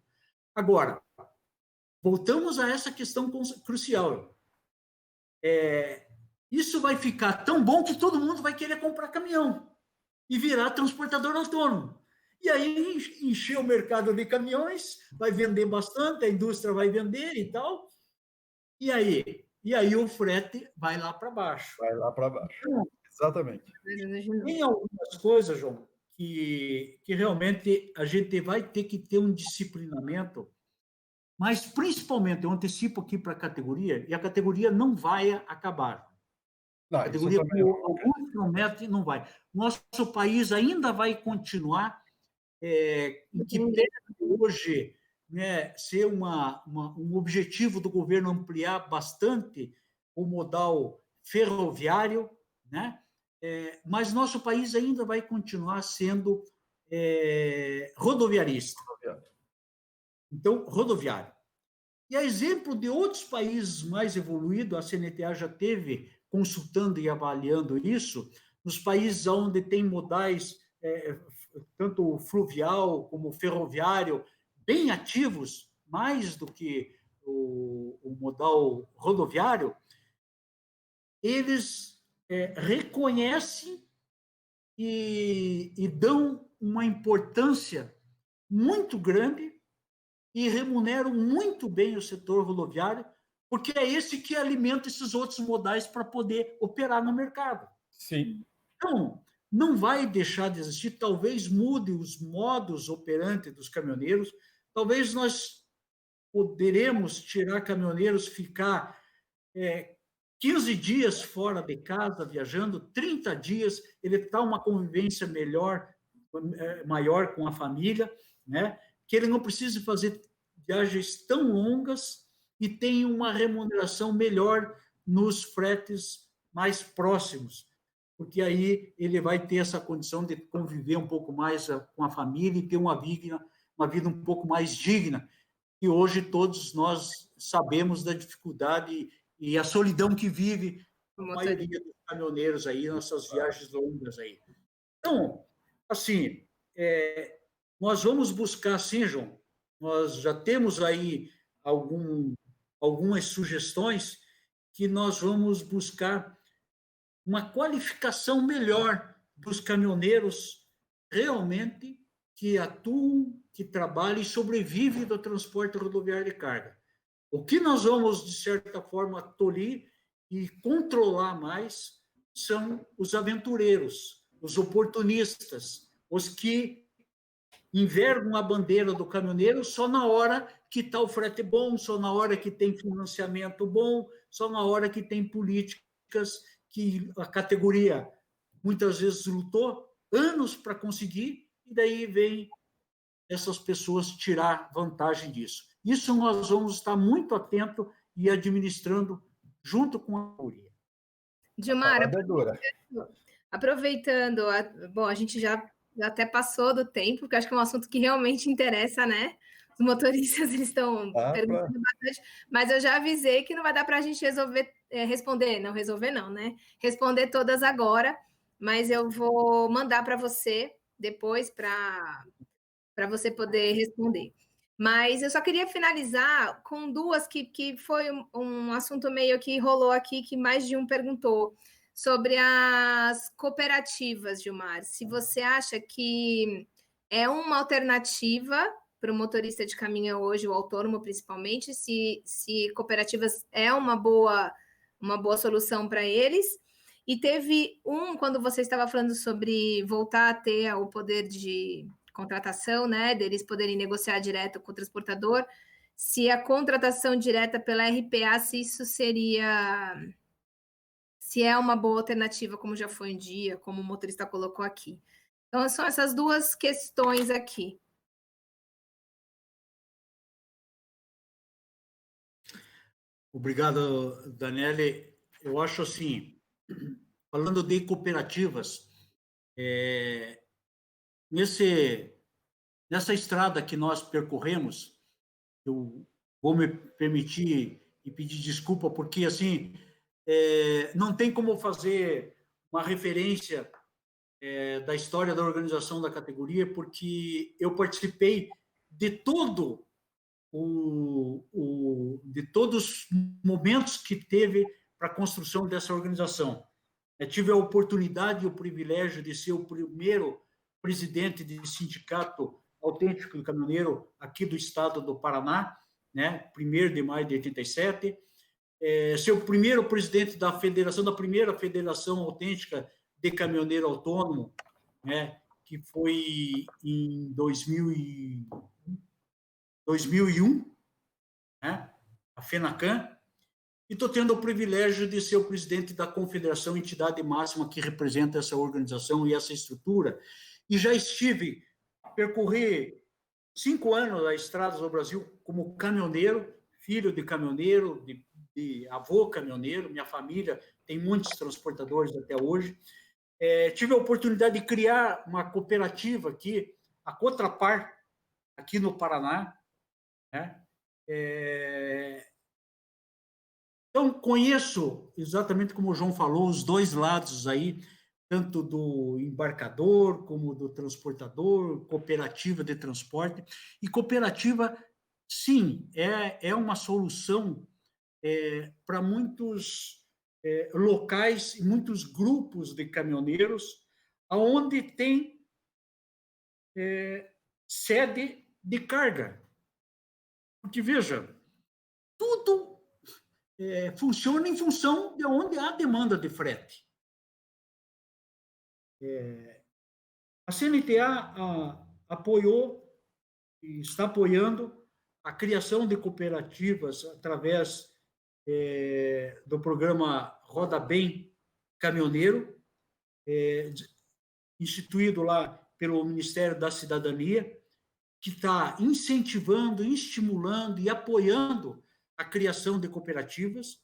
Agora, voltamos a essa questão crucial. Isso vai ficar tão bom que todo mundo vai querer comprar caminhão e virar transportador autônomo. E aí encher o mercado de caminhões, vai vender bastante, a indústria vai vender e tal. E aí o frete vai lá para baixo. Vai lá para baixo. Então, exatamente. Tem algumas coisas, João, que realmente a gente vai ter que ter um disciplinamento, mas principalmente, eu antecipo aqui para a categoria, e a categoria não vai acabar. Não, a categoria, como alguns prometem, não vai. Nosso país ainda vai continuar em que hoje, né, ser um objetivo do governo ampliar bastante o modal ferroviário, né? Mas nosso país ainda vai continuar sendo rodoviarista. Então, rodoviário. E a exemplo de outros países mais evoluídos, a CNTA já teve consultando e avaliando isso, nos países onde tem modais, tanto fluvial como ferroviário, bem ativos, mais do que o modal rodoviário, eles reconhecem e dão uma importância muito grande e remuneram muito bem o setor rodoviário, porque é esse que alimenta esses outros modais para poder operar no mercado. Sim. Então, não vai deixar de existir, talvez mude os modos operantes dos caminhoneiros, talvez nós poderemos tirar caminhoneiros, ficar 15 dias fora de casa, viajando, 30 dias, ele está uma convivência maior com a família, né? Que ele não precise fazer viagens tão longas e tenha uma remuneração melhor nos fretes mais próximos, porque aí ele vai ter essa condição de conviver um pouco mais com a família e ter uma vida um pouco mais digna. E hoje todos nós sabemos da dificuldade e a solidão que vive a maioria dos caminhoneiros aí, nossas viagens longas aí. Então, assim, nós vamos buscar, sim, João, nós já temos aí algumas sugestões que nós vamos buscar uma qualificação melhor dos caminhoneiros realmente que atuam, que trabalham e sobrevivem do transporte rodoviário de carga. O que nós vamos, de certa forma, tolir e controlar mais são os aventureiros, os oportunistas, os que envergam a bandeira do caminhoneiro só na hora que está o frete bom, só na hora que tem financiamento bom, só na hora que tem políticas que a categoria muitas vezes lutou anos para conseguir, e daí vem essas pessoas tirar vantagem disso. Isso nós vamos estar muito atento e administrando junto com a categoria. Gilmar, aproveitando, bom, a gente já até passou do tempo, porque acho que é um assunto que realmente interessa, né? Os motoristas, eles estão perguntando bastante, mas eu já avisei que não vai dar para a gente responder todas agora, mas eu vou mandar para você depois para você poder responder. Mas eu só queria finalizar com duas que foi um assunto meio que rolou aqui, que mais de um perguntou, sobre as cooperativas, Gilmar. Se você acha que é uma alternativa para o motorista de caminhão hoje, o autônomo principalmente, se cooperativas é uma boa solução para eles. E teve quando você estava falando sobre voltar a ter o poder de contratação, né, deles poderem negociar direto com o transportador, se a contratação direta pela RPA, se é uma boa alternativa, como já foi um dia, como o motorista colocou aqui. Então, são essas duas questões aqui. Obrigado, Daniele. Eu acho assim, falando de cooperativas, nessa estrada que nós percorremos, eu vou me permitir e pedir desculpa, porque assim, não tem como fazer uma referência da história da organização da categoria, porque eu participei de todo de todos os momentos que teve para a construção dessa organização. Eu tive a oportunidade e o privilégio de ser o primeiro presidente de sindicato autêntico do caminhoneiro aqui do estado do Paraná, né? 1º de maio de 87, ser o primeiro presidente da primeira federação autêntica de caminhoneiro autônomo, né? Que foi em 2001, né? A FENACAM, e estou tendo o privilégio de ser o presidente da confederação, entidade máxima que representa essa organização e essa estrutura, e já estive a percorrer 5 anos as estradas do Brasil como caminhoneiro, filho de caminhoneiro, de avô caminhoneiro, minha família tem muitos transportadores até hoje. Tive a oportunidade de criar uma cooperativa aqui, a Contrapar, aqui no Paraná, né? Então, conheço, exatamente como o João falou, os dois lados aí, tanto do embarcador como do transportador, cooperativa de transporte. E cooperativa, sim, é uma solução para muitos locais e muitos grupos de caminhoneiros, onde tem sede de carga. Porque, veja, tudo funciona em função de onde há demanda de frete. A CNTA apoiou e está apoiando a criação de cooperativas através do programa Roda Bem Caminhoneiro, instituído lá pelo Ministério da Cidadania, que está incentivando, estimulando e apoiando a criação de cooperativas.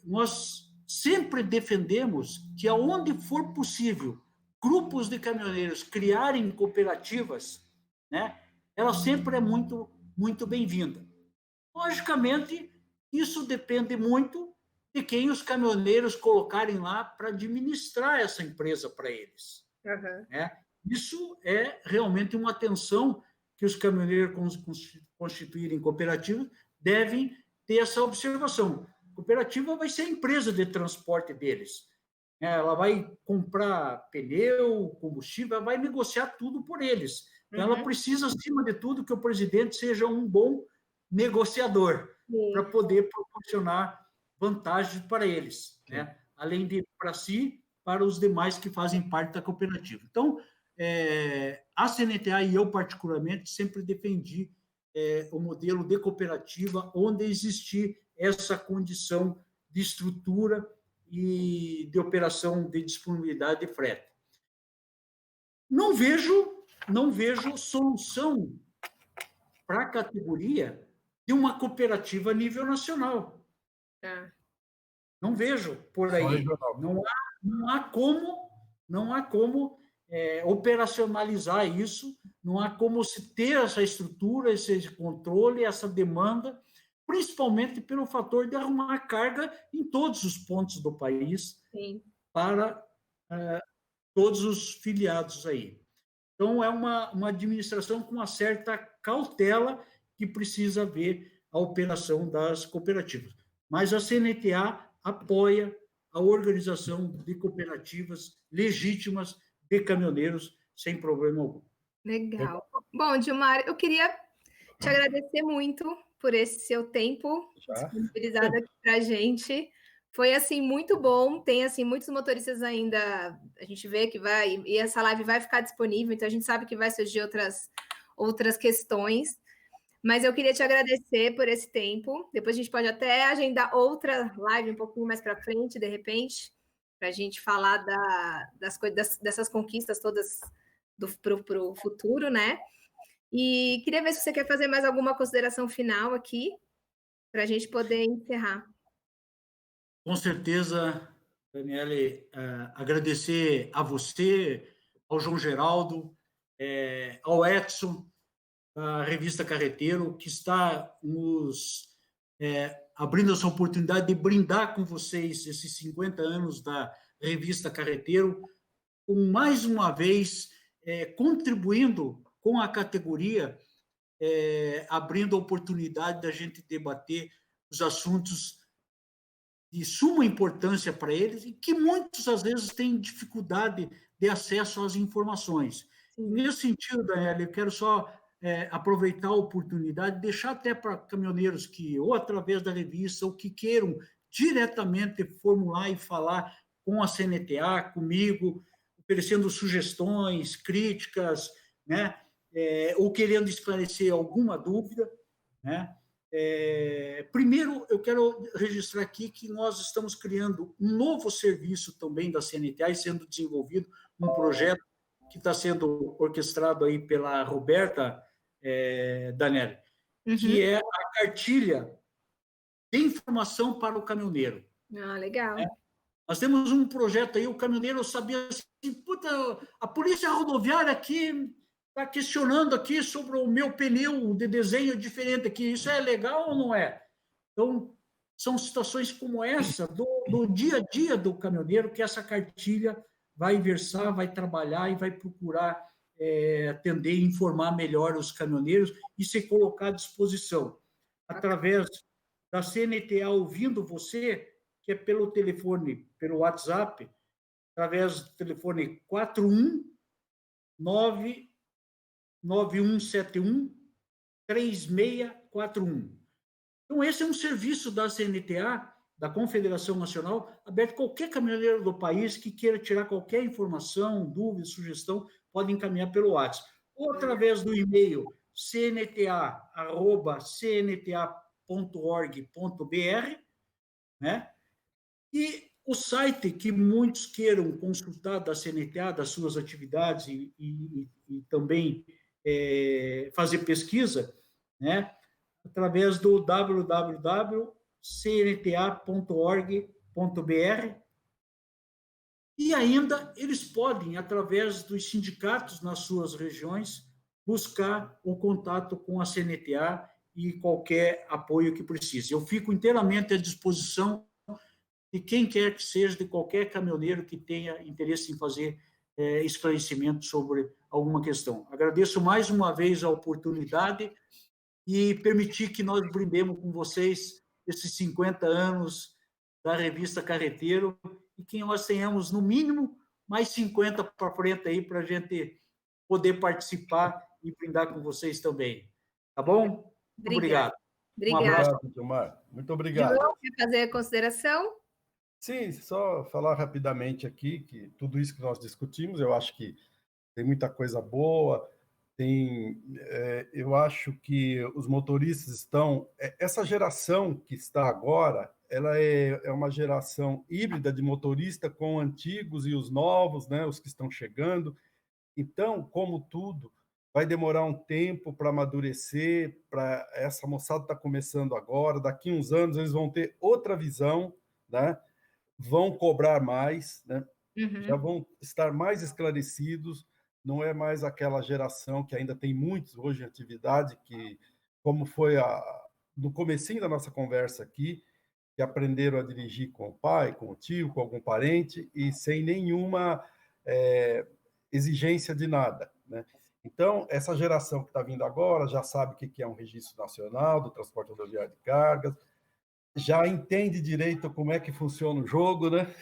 Nós sempre defendemos que, aonde for possível, grupos de caminhoneiros criarem cooperativas, né, ela sempre é muito, muito bem-vinda. Logicamente, isso depende muito de quem os caminhoneiros colocarem lá para administrar essa empresa para eles. Uhum. Né? Isso é realmente uma atenção que os caminhoneiros constituírem cooperativas devem ter essa observação. A cooperativa vai ser a empresa de transporte deles. Ela vai comprar pneu, combustível, vai negociar tudo por eles. Então, ela precisa, acima de tudo, que o presidente seja um bom negociador para poder proporcionar vantagens para eles, né? Além de para si, para os demais que fazem parte da cooperativa. Então, a CNTA e eu, particularmente, sempre defendi o modelo de cooperativa onde existir essa condição de estrutura e de operação de disponibilidade de frete. Não vejo solução para a categoria de uma cooperativa a nível nacional. Não vejo por aí. Não há como operacionalizar isso, não há como se ter essa estrutura, esse controle, essa demanda, principalmente pelo fator de arrumar carga em todos os pontos do país. Sim. Para todos os filiados aí. Então, é uma administração com uma certa cautela que precisa ver a operação das cooperativas. Mas a CNTA apoia a organização de cooperativas legítimas de caminhoneiros sem problema algum. Legal. Bom, Gilmar, eu queria te agradecer muito por esse seu tempo disponibilizado aqui para a gente. Foi, assim, muito bom. Tem, assim, muitos motoristas ainda, a gente vê que vai, e essa live vai ficar disponível, então a gente sabe que vai surgir outras questões. Mas eu queria te agradecer por esse tempo. Depois a gente pode até agendar outra live um pouquinho mais para frente, de repente, para a gente falar dessas conquistas todas para o futuro, né? E queria ver se você quer fazer mais alguma consideração final aqui, para a gente poder encerrar. Com certeza, Daniele, agradecer a você, ao João Geraldo, ao Edson, da revista Carreteiro, que está nos abrindo essa oportunidade de brindar com vocês esses 50 anos da revista Carreteiro, com mais uma vez contribuindo com a categoria abrindo a oportunidade da gente debater os assuntos de suma importância para eles e que muitos, às vezes, têm dificuldade de acesso às informações. Sim. Nesse sentido, Daniela, eu quero só aproveitar a oportunidade, deixar até para caminhoneiros que, ou através da revista, ou que queiram diretamente formular e falar com a CNTA, comigo, oferecendo sugestões, críticas, né? Ou querendo esclarecer alguma dúvida, né? Primeiro, eu quero registrar aqui que nós estamos criando um novo serviço também da CNTA e sendo desenvolvido um projeto que está sendo orquestrado aí pela Roberta Danelli, que é a cartilha de informação para o caminhoneiro. Ah, legal. Nós temos um projeto aí, o caminhoneiro sabia assim, puta, a polícia rodoviária aqui está questionando aqui sobre o meu pneu de desenho diferente aqui, isso é legal ou não é? Então, são situações como essa, do dia a dia do caminhoneiro, que essa cartilha vai versar, vai trabalhar e vai procurar atender e informar melhor os caminhoneiros e se colocar à disposição. Através da CNTA ouvindo você, que é pelo telefone, pelo WhatsApp, através do telefone 419-9171-3641. Então, esse é um serviço da CNTA, da Confederação Nacional, aberto a qualquer caminhoneiro do país que queira tirar qualquer informação, dúvida, sugestão, pode encaminhar pelo WhatsApp. Ou através do e-mail cnta@cnta.org.br, né? E o site que muitos queiram consultar da CNTA, das suas atividades e também fazer pesquisa, né? Através do www.cnta.org.br. E ainda eles podem, através dos sindicatos nas suas regiões, buscar o contato com a CNTA e qualquer apoio que precise. Eu fico inteiramente à disposição de quem quer que seja, de qualquer caminhoneiro que tenha interesse em fazer esclarecimento sobre alguma questão. Agradeço mais uma vez a oportunidade e permitir que nós brindemos com vocês esses 50 anos da revista Carreteiro e que nós tenhamos, no mínimo, mais 50 para frente aí para a gente poder participar e brindar com vocês também. Tá bom? Muito obrigado. Um abraço. Gilmar. Muito obrigado. João, quer fazer a consideração? Sim, só falar rapidamente aqui que tudo isso que nós discutimos, eu acho que tem muita coisa boa, eu acho que os motoristas estão... Essa geração que está agora, ela é uma geração híbrida de motorista com antigos e os novos, né, os que estão chegando. Então, como tudo, vai demorar um tempo para amadurecer, para essa moçada está começando agora, daqui a uns anos eles vão ter outra visão, né? Vão cobrar mais, né? Já vão estar mais esclarecidos, não é mais aquela geração que ainda tem muitos hoje em atividade, que, como foi no comecinho da nossa conversa aqui, que aprenderam a dirigir com o pai, com o tio, com algum parente, e sem nenhuma exigência de nada, né? Então, essa geração que está vindo agora já sabe o que é um registro nacional do transporte rodoviário de cargas, já entende direito como é que funciona o jogo, né?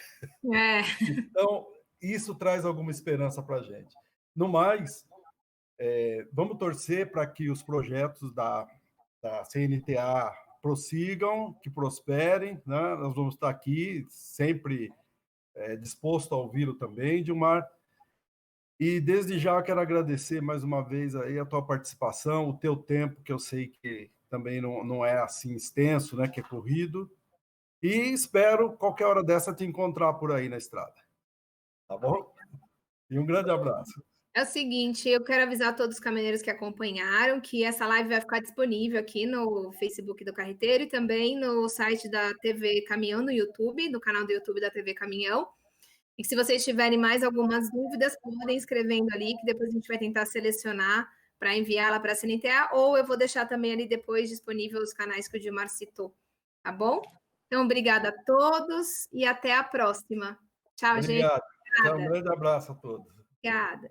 Então, isso traz alguma esperança para a gente. No mais, vamos torcer para que os projetos da CNTA prossigam, que prosperem, né? Nós vamos estar aqui sempre disposto a ouvi-lo também, Gilmar. E desde já quero agradecer mais uma vez aí a tua participação, o teu tempo, que eu sei que também não é assim extenso, né, que é corrido. E espero, qualquer hora dessa, te encontrar por aí na estrada. Tá bom? E um grande abraço. É o seguinte, eu quero avisar todos os caminhoneiros que acompanharam que essa live vai ficar disponível aqui no Facebook do Carreteiro e também no site da TV Caminhão no YouTube, no canal do YouTube da TV Caminhão. E que se vocês tiverem mais algumas dúvidas, podem escrevendo ali, que depois a gente vai tentar selecionar para enviá-la para a CNTA, ou eu vou deixar também ali depois disponível os canais que o Gilmar citou, tá bom? Então, obrigada a todos e até a próxima. Tchau, Obrigado. gente. Tchau, um grande abraço a todos. Obrigada.